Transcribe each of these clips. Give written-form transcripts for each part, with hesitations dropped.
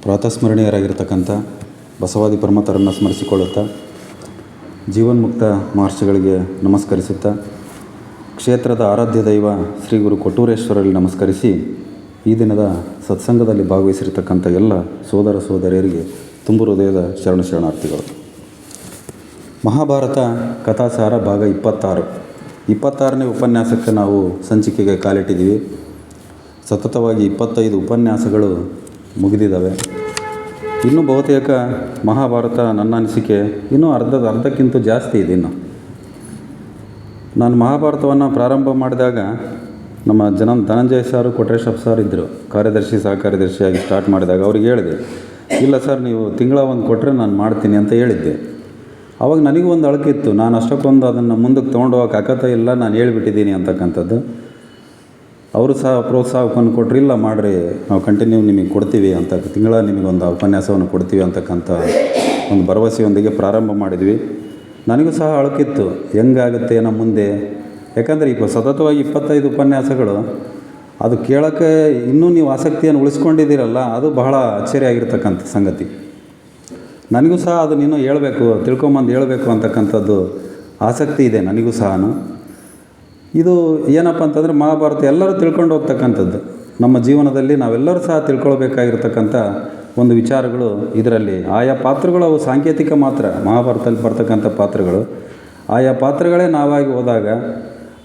ಪ್ರಾತಸ್ಮರಣೀಯರಾಗಿರ್ತಕ್ಕಂಥ ಬಸವಾದಿ ಪ್ರಮಥರನ್ನು ಸ್ಮರಿಸಿಕೊಳ್ಳುತ್ತಾ, ಜೀವನ್ಮುಕ್ತ ಮಹರ್ಷಿಗಳಿಗೆ ನಮಸ್ಕರಿಸುತ್ತಾ, ಕ್ಷೇತ್ರದ ಆರಾಧ್ಯ ದೈವ ಶ್ರೀ ಗುರು ಕೊಟ್ಟೂರೇಶ್ವರಲ್ಲಿ ನಮಸ್ಕರಿಸಿ, ಈ ದಿನದ ಸತ್ಸಂಗದಲ್ಲಿ ಭಾಗವಹಿಸಿರ್ತಕ್ಕಂಥ ಎಲ್ಲ ಸೋದರ ಸೋದರಿಯರಿಗೆ ತುಂಬು ಹೃದಯದ ಶರಣಾರ್ಥಿಗಳು. ಮಹಾಭಾರತ ಕಥಾಸಾರ ಭಾಗ 26ನೇ ಉಪನ್ಯಾಸಕ್ಕೆ ನಾವು ಸಂಚಿಕೆಗೆ ಕಾಲಿಟ್ಟಿದ್ದೀವಿ. ಸತತವಾಗಿ 25 ಉಪನ್ಯಾಸಗಳು ಮುಗಿದಿದ್ದಾವೆ. ಇನ್ನೂ ಬಹುತೇಕ ಮಹಾಭಾರತ ನನ್ನ ಅನಿಸಿಕೆ ಇನ್ನೂ ಅರ್ಧಕ್ಕಿಂತ ಜಾಸ್ತಿ ಇದೆ. ನಾನು ಮಹಾಭಾರತವನ್ನು ಪ್ರಾರಂಭ ಮಾಡಿದಾಗ ನಮ್ಮ ಧನಂಜಯ ಸಾರು, ಕೊಟ್ರೇಶಪ್ಪ ಸಾರ್ ಇದ್ದರು, ಸಹ ಕಾರ್ಯದರ್ಶಿಯಾಗಿ ಸ್ಟಾರ್ಟ್ ಮಾಡಿದಾಗ ಅವ್ರಿಗೆ ಹೇಳಿದೆ, ಇಲ್ಲ ಸರ್ ನೀವು ತಿಂಗಳ ಒಂದು ಕೊಟ್ಟರೆ ನಾನು ಮಾಡ್ತೀನಿ ಅಂತ ಹೇಳಿದ್ದೆ. ಆವಾಗ ನನಗೂ ಒಂದು ಅಳಕಿತ್ತು, ನಾನು ಅಷ್ಟಕ್ಕೊಂದು ಅದನ್ನು ಮುಂದಕ್ಕೆ ತೊಗೊಂಡು ಹೋಗೋಕೆ ಆಗತ್ತ ಇಲ್ಲ, ನಾನು ಹೇಳಿಬಿಟ್ಟಿದ್ದೀನಿ ಅಂತಕ್ಕಂಥದ್ದು. ಅವರು ಸಹ ಪ್ರೋತ್ಸಾಹವನ್ನು ಕೊಟ್ಟರು, ಇಲ್ಲ ಮಾಡಿರಿ, ನಾವು ಕಂಟಿನ್ಯೂ ನಿಮಗೆ ಕೊಡ್ತೀವಿ ಅಂತ, ತಿಂಗಳ ನಿಮಗೊಂದು ಉಪನ್ಯಾಸವನ್ನು ಕೊಡ್ತೀವಿ ಅಂತಕ್ಕಂಥ ಒಂದು ಭರವಸೆಯೊಂದಿಗೆ ಪ್ರಾರಂಭ ಮಾಡಿದ್ವಿ. ನನಗೂ ಸಹ ಅಳಕಿತ್ತು, ಹೆಂಗಾಗುತ್ತೆ ನಮ್ಮ ಮುಂದೆ. ಯಾಕಂದರೆ ಈಗ ಸತತವಾಗಿ 25 ಉಪನ್ಯಾಸಗಳು, ಅದು ಕೇಳೋಕ್ಕೆ ಇನ್ನೂ ನೀವು ಆಸಕ್ತಿಯನ್ನು ಉಳಿಸ್ಕೊಂಡಿದ್ದೀರಲ್ಲ, ಅದು ಬಹಳ ಅಚ್ಚರಿಯಾಗಿರ್ತಕ್ಕಂಥ ಸಂಗತಿ. ನನಗೂ ಸಹ ಅದನ್ನು ಇನ್ನೂ ಹೇಳಬೇಕು, ತಿಳ್ಕೊಂಬಂದು ಹೇಳಬೇಕು ಅಂತಕ್ಕಂಥದ್ದು ಆಸಕ್ತಿ ಇದೆ ನನಗೂ ಸಹ. ಇದು ಏನಪ್ಪ ಅಂತಂದರೆ, ಮಹಾಭಾರತ ಎಲ್ಲರೂ ತಿಳ್ಕೊಂಡು ಹೋಗ್ತಕ್ಕಂಥದ್ದು. ನಮ್ಮ ಜೀವನದಲ್ಲಿ ನಾವೆಲ್ಲರೂ ಸಹ ತಿಳ್ಕೊಳ್ಬೇಕಾಗಿರ್ತಕ್ಕಂಥ ಒಂದು ವಿಚಾರಗಳು ಇದರಲ್ಲಿ. ಆಯಾ ಪಾತ್ರಗಳು ಅವು ಸಾಂಕೇತಿಕ ಮಾತ್ರ. ಮಹಾಭಾರತದಲ್ಲಿ ಬರ್ತಕ್ಕಂಥ ಪಾತ್ರಗಳು, ಆಯಾ ಪಾತ್ರಗಳೇ ನಾವಾಗಿ ಹೋದಾಗ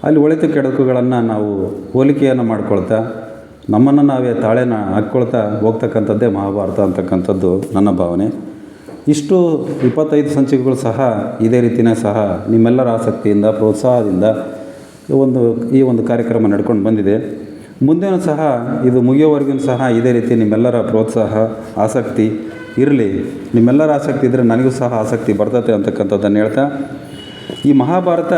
ಅಲ್ಲಿ ಒಳಿತು ಕೆಡುಕುಗಳನ್ನು ನಾವು ಹೋಲಿಕೆಯನ್ನು ಮಾಡ್ಕೊಳ್ತಾ, ನಮ್ಮನ್ನು ನಾವೇ ತಾಳೆನ ಹಾಕ್ಕೊಳ್ತಾ ಹೋಗ್ತಕ್ಕಂಥದ್ದೇ ಮಹಾಭಾರತ ಅಂತಕ್ಕಂಥದ್ದು ನನ್ನ ಭಾವನೆ. ಇಷ್ಟು 25 ಸಂಚಿಕೆಗಳು ಸಹ ಇದೇ ರೀತಿಯೇ ಸಹ ನಿಮ್ಮೆಲ್ಲರ ಆಸಕ್ತಿಯಿಂದ, ಪ್ರೋತ್ಸಾಹದಿಂದ ಈ ಒಂದು ಕಾರ್ಯಕ್ರಮ ನಡ್ಕೊಂಡು ಬಂದಿದೆ. ಮುಂದೆಯೂ ಸಹ ಇದು ಮುಗಿಯೋವರೆಗೂ ಸಹ ಇದೇ ರೀತಿ ನಿಮ್ಮೆಲ್ಲರ ಪ್ರೋತ್ಸಾಹ, ಆಸಕ್ತಿ ಇರಲಿ. ನಿಮ್ಮೆಲ್ಲರ ಆಸಕ್ತಿ ಇದ್ದರೆ ನನಗೂ ಸಹ ಆಸಕ್ತಿ ಬರ್ತದೆ ಅಂತಕ್ಕಂಥದ್ದನ್ನು ಹೇಳ್ತಾ, ಈ ಮಹಾಭಾರತ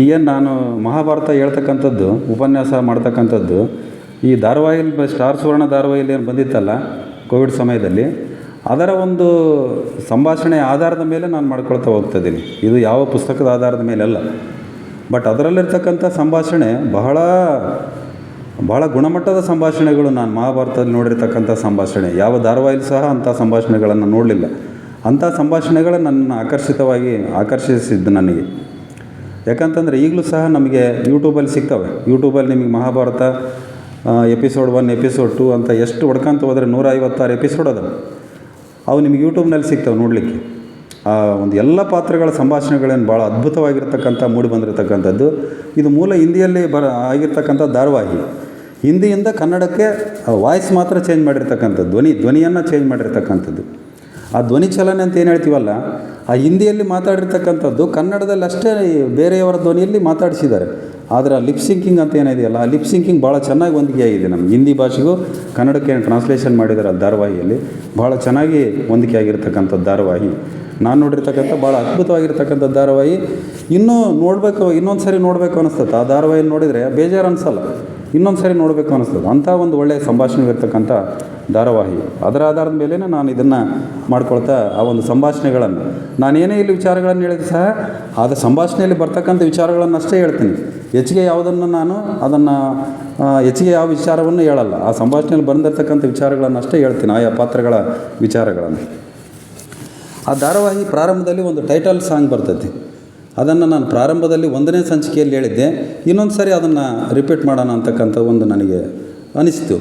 ಏನು ನಾನು ಮಹಾಭಾರತ ಹೇಳ್ತಕ್ಕಂಥದ್ದು, ಉಪನ್ಯಾಸ ಮಾಡ್ತಕ್ಕಂಥದ್ದು ಈ ಧಾರಾವಾಹಿಯಲ್ಲಿ ಸ್ಟಾರ್ ಸುವರ್ಣ ಧಾರಾವಾಹಿಯಲ್ಲಿ ಏನು ಬಂದಿತ್ತಲ್ಲ ಕೋವಿಡ್ ಸಮಯದಲ್ಲಿ, ಅದರ ಒಂದು ಸಂಭಾಷಣೆ ಆಧಾರದ ಮೇಲೆ ನಾನು ಮಾಡ್ಕೊಳ್ತಾ ಹೋಗ್ತಾಯಿದ್ದೀನಿ. ಇದು ಯಾವ ಪುಸ್ತಕದ ಆಧಾರದ ಮೇಲೆಲ್ಲ, ಬಟ್ ಅದರಲ್ಲಿರ್ತಕ್ಕಂಥ ಸಂಭಾಷಣೆ ಬಹಳ ಗುಣಮಟ್ಟದ ಸಂಭಾಷಣೆಗಳು. ನಾನು ಮಹಾಭಾರತದಲ್ಲಿ ನೋಡಿರ್ತಕ್ಕಂಥ ಸಂಭಾಷಣೆ ಯಾವ ಧಾರಾವಾಹಿಯಲ್ಲಿ ಸಹ ಅಂಥ ಸಂಭಾಷಣೆಗಳನ್ನು ನೋಡಲಿಲ್ಲ. ಅಂಥ ಸಂಭಾಷಣೆಗಳು ನನ್ನನ್ನು ಆಕರ್ಷಿಸಿದ್ದು ನನಗೆ. ಯಾಕಂತಂದರೆ ಈಗಲೂ ಸಹ ನಮಗೆ ಯೂಟ್ಯೂಬಲ್ಲಿ ಸಿಗ್ತವೆ. ಯೂಟ್ಯೂಬಲ್ಲಿ ನಿಮಗೆ ಮಹಾಭಾರತ ಎಪಿಸೋಡ್ 1, ಎಪಿಸೋಡ್ 2 ಅಂತ ಎಷ್ಟು ಹೊಡ್ಕೊಂತ ಹೋದರೆ 156 ಎಪಿಸೋಡ್ ಅದಾವೆ. ಅವು ನಿಮಗೆ ಯೂಟ್ಯೂಬ್ನಲ್ಲಿ ಸಿಗ್ತವೆ ನೋಡಲಿಕ್ಕೆ. ಆ ಒಂದು ಎಲ್ಲ ಪಾತ್ರಗಳ ಸಂಭಾಷಣೆಗಳೇನು ಭಾಳ ಅದ್ಭುತವಾಗಿರ್ತಕ್ಕಂಥ ಮೂಡಿ ಬಂದಿರತಕ್ಕಂಥದ್ದು. ಇದು ಮೂಲ ಹಿಂದಿಯಲ್ಲಿ ಆಗಿರ್ತಕ್ಕಂಥ ಧಾರಾವಾಹಿ. ಹಿಂದಿಯಿಂದ ಕನ್ನಡಕ್ಕೆ ವಾಯ್ಸ್ ಮಾತ್ರ ಚೇಂಜ್ ಮಾಡಿರ್ತಕ್ಕಂಥದ್ದು, ಧ್ವನಿಯನ್ನು ಚೇಂಜ್ ಮಾಡಿರ್ತಕ್ಕಂಥದ್ದು. ಆ ಧ್ವನಿ ಚಲನೆ ಅಂತ ಏನು ಹೇಳ್ತೀವಲ್ಲ, ಆ ಹಿಂದಿಯಲ್ಲಿ ಮಾತಾಡಿರ್ತಕ್ಕಂಥದ್ದು ಕನ್ನಡದಲ್ಲಿ ಅಷ್ಟೇ ಬೇರೆಯವರ ಧ್ವನಿಯಲ್ಲಿ ಮಾತಾಡಿಸಿದ್ದಾರೆ. ಆದರೆ ಆ ಲಿಪ್ ಸಿಂಕಿಂಗ್ ಅಂತ ಏನಿದೆಯಲ್ಲ, ಆ ಲಿಪ್ ಸಿಂಕಿಂಗ್ ಭಾಳ ಚೆನ್ನಾಗಿ ಹೊಂದಿಕೆ ಆಗಿದೆ. ನಮ್ಗೆ ಹಿಂದಿ ಭಾಷೆಗೂ ಕನ್ನಡಕ್ಕೆ ಟ್ರಾನ್ಸ್ಲೇಷನ್ ಮಾಡಿದ್ದಾರೆ ಆ ಧಾರಾವಾಹಿಯಲ್ಲಿ. ಭಾಳ ಚೆನ್ನಾಗಿ ಹೊಂದಿಕೆ ಆಗಿರ್ತಕ್ಕಂಥ ಧಾರಾವಾಹಿ. ನಾನು ನೋಡಿರ್ತಕ್ಕಂಥ ಭಾಳ ಅದ್ಭುತವಾಗಿರ್ತಕ್ಕಂಥ ಧಾರಾವಾಹಿ. ಇನ್ನೊಂದು ಸರಿ ನೋಡಬೇಕು ಅನ್ನಿಸ್ತದೆ. ಆ ಧಾರಾವಾಹಿ ನೋಡಿದರೆ ಬೇಜಾರು ಅನಿಸಲ್ಲ, ಇನ್ನೊಂದು ಸರಿ ನೋಡಬೇಕು ಅನ್ನಿಸ್ತದೆ. ಅಂಥ ಒಂದು ಒಳ್ಳೆಯ ಸಂಭಾಷಣೆ ಇರ್ತಕ್ಕಂಥ ಧಾರಾವಾಹಿ. ಅದರ ಆಧಾರದ ಮೇಲೇ ನಾನು ಇದನ್ನು ಮಾಡ್ಕೊಳ್ತಾ ಆ ಒಂದು ಸಂಭಾಷಣೆಗಳನ್ನು, ನಾನೇನೇ ಇಲ್ಲಿ ವಿಚಾರಗಳನ್ನು ಹೇಳಿದ್ರೆ ಸಹ ಆದ ಸಂಭಾಷಣೆಯಲ್ಲಿ ಬರ್ತಕ್ಕಂಥ ವಿಚಾರಗಳನ್ನು ಅಷ್ಟೇ ಹೇಳ್ತೀನಿ. ಹೆಚ್ಚಿಗೆ ಯಾವುದನ್ನು ನಾನು ಹೆಚ್ಚಿಗೆ ಯಾವ ವಿಚಾರವನ್ನು ಹೇಳಲ್ಲ. ಆ ಸಂಭಾಷಣೆಯಲ್ಲಿ ಬಂದಿರತಕ್ಕಂಥ ವಿಚಾರಗಳನ್ನು ಅಷ್ಟೇ ಹೇಳ್ತೀನಿ, ಆಯಾ ಪಾತ್ರಗಳ ವಿಚಾರಗಳನ್ನು. ಆ ಧಾರಾವಾಹಿ ಪ್ರಾರಂಭದಲ್ಲಿ ಒಂದು ಟೈಟಲ್ ಸಾಂಗ್ ಬರ್ತೈತಿ. ಅದನ್ನು ನಾನು ಪ್ರಾರಂಭದಲ್ಲಿ 1ನೇ ಸಂಚಿಕೆಯಲ್ಲಿ ಹೇಳಿದ್ದೆ. ಇನ್ನೊಂದು ಸಾರಿ ಅದನ್ನು ರಿಪೀಟ್ ಮಾಡೋಣ ಅಂತಕ್ಕಂಥ ಒಂದು ನನಗೆ ಅನಿಸ್ತು.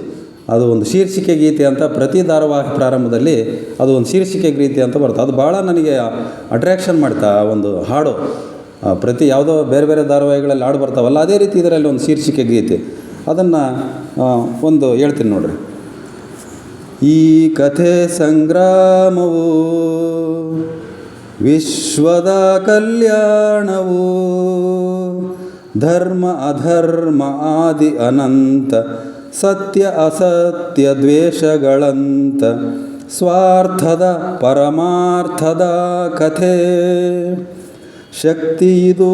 ಅದು ಒಂದು ಶೀರ್ಷಿಕೆ ಗೀತೆ ಅಂತ ಪ್ರತಿ ಧಾರಾವಾಹಿ ಪ್ರಾರಂಭದಲ್ಲಿ ಅದು ಒಂದು ಶೀರ್ಷಿಕೆ ಗೀತೆ ಅಂತ ಬರುತ್ತೆ. ಅದು ಭಾಳ ನನಗೆ ಅಟ್ರ್ಯಾಕ್ಷನ್ ಮಾಡ್ತಾ ಒಂದು ಹಾಡು. ಪ್ರತಿ ಯಾವುದೋ ಬೇರೆ ಬೇರೆ ಧಾರಾವಾಹಿಗಳಲ್ಲಿ ಹಾಡು ಬರ್ತಾವಲ್ಲ, ಅದೇ ರೀತಿ ಇದರಲ್ಲಿ ಒಂದು ಶೀರ್ಷಿಕೆ ಗೀತೆ. ಅದನ್ನು ಒಂದು ಹೇಳ್ತೀನಿ ನೋಡ್ರಿ. ಈ ಕಥೆ ಸಂಗ್ರಾಮವು ವಿಶ್ವದ ಕಲ್ಯಾಣವು, ಧರ್ಮ ಅಧರ್ಮ ಆದಿ ಅನಂತ, ಸತ್ಯ ಅಸತ್ಯ ದ್ವೇಷಗಳಂತ, ಸ್ವಾರ್ಥದ ಪರಮಾರ್ಥದ ಕಥೆ. ಶಕ್ತಿಯಿದು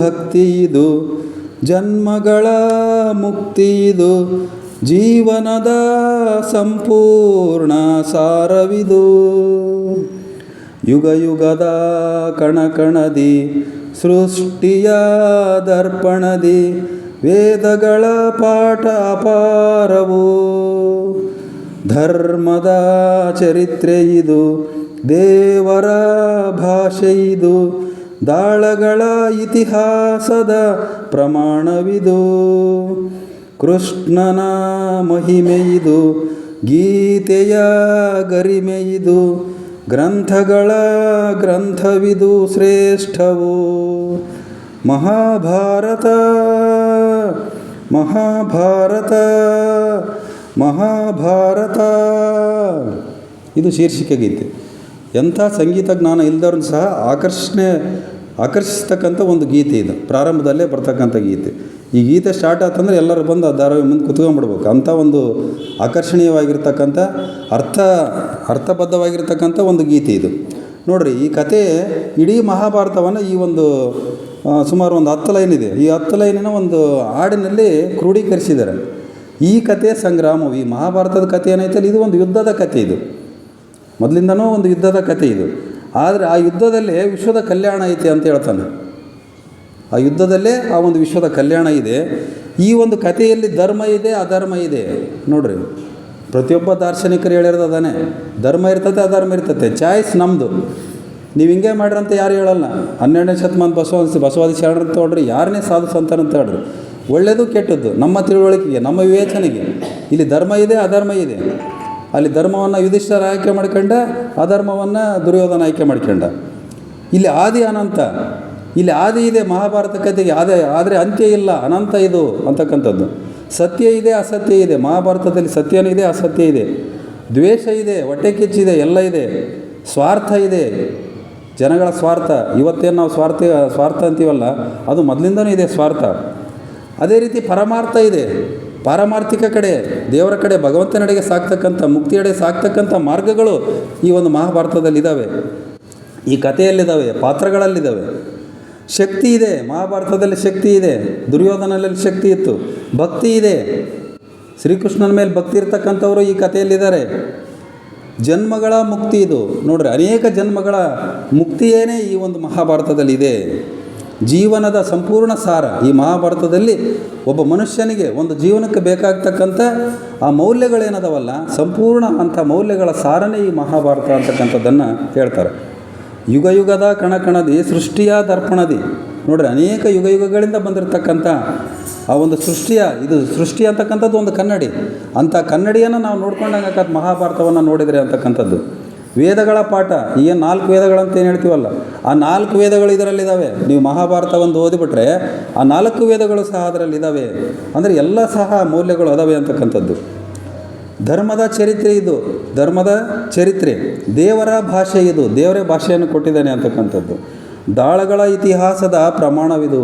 ಭಕ್ತಿಯಿದು, ಜನ್ಮಗಳ ಮುಕ್ತಿಯಿದು, ಜೀವನದ ಸಂಪೂರ್ಣ ಸಾರವಿದು. ಯುಗ ಯುಗದ ಕಣಕಣದಿ, ಸೃಷ್ಟಿಯ ದರ್ಪಣದಿ, ವೇದಗಳ ಪಾಠ ಅಪಾರವು. ಧರ್ಮದ ಚರಿತ್ರೆ ಇದು, ದೇವರ ಭಾಷೆ ಇದು, ದಾಳಗಳ ಇತಿಹಾಸದ ಪ್ರಮಾಣವಿದು. ಕೃಷ್ಣನ ಮಹಿಮೆ ಇದು, ಗೀತೆಯ ಗರಿಮೆ ಇದು, ಗ್ರಂಥಗಳ ಗ್ರಂಥವಿದು ಶ್ರೇಷ್ಠವು. ಮಹಾಭಾರತ ಮಹಾಭಾರತ ಮಹಾಭಾರತ, ಇದು ಶೀರ್ಷಿಕೆ ಗೀತೆ. ಎಂಥ ಸಂಗೀತ ಜ್ಞಾನ ಇಲ್ಲದವ್ರನ್ನ ಸಹ ಆಕರ್ಷಿಸ್ತಕ್ಕಂಥ ಒಂದು ಗೀತೆ ಇದು. ಪ್ರಾರಂಭದಲ್ಲೇ ಬರ್ತಕ್ಕಂಥ ಗೀತೆ. ಈ ಗೀತೆ ಸ್ಟಾರ್ಟ್ ಆತಂದರೆ ಎಲ್ಲರೂ ಬಂದು ಆ ಧಾರಾವಾಹಿ ಮುಂದೆ ಕುತ್ಕೊಂಡ್ಬಿಡ್ಬೇಕು. ಅಂಥ ಒಂದು ಆಕರ್ಷಣೀಯವಾಗಿರ್ತಕ್ಕಂಥ ಅರ್ಥಬದ್ಧವಾಗಿರ್ತಕ್ಕಂಥ ಒಂದು ಗೀತೆ ಇದು. ನೋಡಿರಿ, ಈ ಕತೆ ಇಡೀ ಮಹಾಭಾರತವನ್ನು ಈ ಒಂದು ಸುಮಾರು ಒಂದು 10 ಲೈನ್ ಇದೆ. ಈ 10 ಲೈನಿನ ಒಂದು ಹಾಡಿನಲ್ಲಿ ಕ್ರೋಢೀಕರಿಸಿದ್ದಾರೆ. ಈ ಕಥೆಯ ಸಂಗ್ರಾಮವು, ಈ ಮಹಾಭಾರತದ ಕಥೆ ಏನೈತಲ್ಲ, ಇದು ಒಂದು ಯುದ್ಧದ ಕಥೆ. ಇದು ಮೊದಲಿಂದನೂ ಒಂದು ಯುದ್ಧದ ಕಥೆ ಇದು. ಆದರೆ ಆ ಯುದ್ಧದಲ್ಲೇ ವಿಶ್ವದ ಕಲ್ಯಾಣ ಐತೆ ಅಂತ ಹೇಳ್ತಾನೆ. ಆ ಯುದ್ಧದಲ್ಲೇ ಆ ಒಂದು ವಿಶ್ವದ ಕಲ್ಯಾಣ ಇದೆ. ಈ ಒಂದು ಕಥೆಯಲ್ಲಿ ಧರ್ಮ ಇದೆ, ಅಧರ್ಮ ಇದೆ. ನೋಡ್ರಿ, ಪ್ರತಿಯೊಬ್ಬ ದಾರ್ಶನಿಕರು ಹೇಳಿರೋದು ಅದಾನೆ. ಧರ್ಮ ಇರ್ತದೆ, ಅಧರ್ಮ ಇರ್ತದೆ. ಚಾಯ್ಸ್ ನಮ್ಮದು. ನೀವು ಹಿಂಗೆ ಮಾಡ್ರಂತ ಯಾರು ಹೇಳಲ್ಲ. 12ನೇ ಶತಮಾನ ಬಸವಾದಿ ಶರಣರಂತ ಹೇಳ್ರಿ, ಯಾರನ್ನೇ ಸಾಧು ಸಂತರಂತ ಹೇಳ್ರಿ. ಒಳ್ಳೆಯದು ಕೆಟ್ಟದ್ದು ನಮ್ಮ ತಿಳುವಳಿಕೆಗೆ, ನಮ್ಮ ವಿವೇಚನೆಗೆ. ಇಲ್ಲಿ ಧರ್ಮ ಇದೆ, ಅಧರ್ಮ ಇದೆ. ಅಲ್ಲಿ ಧರ್ಮವನ್ನು ಯುಧಿಷ್ಠಿರ ಆಯ್ಕೆ ಮಾಡ್ಕೊಂಡ, ಅಧರ್ಮವನ್ನು ದುರ್ಯೋಧನ ಆಯ್ಕೆ ಮಾಡ್ಕೊಂಡ. ಇಲ್ಲಿ ಆದಿ ಅನಂತ, ಇಲ್ಲಿ ಆದಿ ಇದೆ ಮಹಾಭಾರತ ಕಥೆಗೆ, ಆದರೆ ಅಂತ್ಯ ಇಲ್ಲ, ಅನಂತ ಇದು ಅಂತಕ್ಕಂಥದ್ದು. ಸತ್ಯ ಇದೆ, ಅಸತ್ಯ ಇದೆ. ಮಹಾಭಾರತದಲ್ಲಿ ಸತ್ಯನೂ ಇದೆ, ಅಸತ್ಯ ಇದೆ. ದ್ವೇಷ ಇದೆ, ಹೊಟ್ಟೆ ಕಿಚ್ಚಿದೆ, ಎಲ್ಲ ಇದೆ. ಸ್ವಾರ್ಥ ಇದೆ, ಜನಗಳ ಸ್ವಾರ್ಥ. ಇವತ್ತೇನು ನಾವು ಸ್ವಾರ್ಥ ಅಂತೀವಲ್ಲ, ಅದು ಮೊದಲಿಂದನೂ ಇದೆ ಸ್ವಾರ್ಥ. ಅದೇ ರೀತಿ ಪರಮಾರ್ಥ ಇದೆ, ಪಾರಮಾರ್ಥಿಕ ಕಡೆ, ದೇವರ ಕಡೆ, ಭಗವಂತನೆಡೆಗೆ ಸಾಕ್ತಕ್ಕಂಥ, ಮುಕ್ತಿಯೆಡೆ ಸಾಕ್ತಕ್ಕಂಥ ಮಾರ್ಗಗಳು ಈ ಒಂದು ಮಹಾಭಾರತದಲ್ಲಿದ್ದಾವೆ, ಈ ಕಥೆಯಲ್ಲಿದ್ದಾವೆ, ಪಾತ್ರಗಳಲ್ಲಿದ್ದಾವೆ. ಶಕ್ತಿ ಇದೆ, ಮಹಾಭಾರತದಲ್ಲಿ ಶಕ್ತಿ ಇದೆ. ದುರ್ಯೋಧನಲ್ಲಿ ಶಕ್ತಿ ಇತ್ತು. ಭಕ್ತಿ ಇದೆ, ಶ್ರೀಕೃಷ್ಣನ ಮೇಲೆ ಭಕ್ತಿ ಇರ್ತಕ್ಕಂಥವರು ಈ ಕಥೆಯಲ್ಲಿದ್ದಾರೆ. ಜನ್ಮಗಳ ಮುಕ್ತಿ ಇದು. ನೋಡ್ರಿ, ಅನೇಕ ಜನ್ಮಗಳ ಮುಕ್ತಿಯೇನೇ ಈ ಒಂದು ಮಹಾಭಾರತದಲ್ಲಿದೆ. ಜೀವನದ ಸಂಪೂರ್ಣ ಸಾರ ಈ ಮಹಾಭಾರತದಲ್ಲಿ. ಒಬ್ಬ ಮನುಷ್ಯನಿಗೆ ಒಂದು ಜೀವನಕ್ಕೆ ಬೇಕಾಗ್ತಕ್ಕಂಥ ಆ ಮೌಲ್ಯಗಳೇನದವಲ್ಲ, ಸಂಪೂರ್ಣ ಅಂಥ ಮೌಲ್ಯಗಳ ಸಾರನೇ ಈ ಮಹಾಭಾರತ ಅಂತಕ್ಕಂಥದ್ದನ್ನು ಹೇಳ್ತಾರೆ. ಯುಗ ಯುಗದ ಕಣಕಣದಿ ಸೃಷ್ಟಿಯ ದರ್ಪಣದಿ. ನೋಡ್ರಿ, ಅನೇಕ ಯುಗ ಯುಗಗಳಿಂದ ಬಂದಿರತಕ್ಕಂಥ ಆ ಒಂದು ಇದು ಸೃಷ್ಟಿ ಅಂತಕ್ಕಂಥದ್ದು ಒಂದು ಕನ್ನಡಿ. ಅಂಥ ಕನ್ನಡಿಯನ್ನು ನಾವು ನೋಡ್ಕೊಂಡಂಗೆ ಮಹಾಭಾರತವನ್ನು ನೋಡಿದರೆ ಅಂತಕ್ಕಂಥದ್ದು. ವೇದಗಳ ಪಾಠ, ಏನು 4 ವೇದಗಳಂತ ಏನು ಹೇಳ್ತೀವಲ್ಲ, ಆ 4 ವೇದಗಳು ಇದರಲ್ಲಿದ್ದಾವೆ. ನೀವು ಮಹಾಭಾರತ ಒಂದು ಓದಿಬಿಟ್ರೆ ಆ 4 ವೇದಗಳು ಸಹ ಅದರಲ್ಲಿದ್ದಾವೆ. ಅಂದರೆ ಎಲ್ಲ ಸಹ ಮೌಲ್ಯಗಳು ಅದಾವೆ ಅಂತಕ್ಕಂಥದ್ದು. ಧರ್ಮದ ಚರಿತ್ರೆ ಇದು, ಧರ್ಮದ ಚರಿತ್ರೆ. ದೇವರ ಭಾಷೆ ಇದು, ದೇವರೇ ಭಾಷೆಯನ್ನು ಕೊಟ್ಟಿದ್ದಾನೆ ಅಂತಕ್ಕಂಥದ್ದು. ದಾಳಗಳ ಇತಿಹಾಸದ ಪ್ರಮಾಣವಿದು.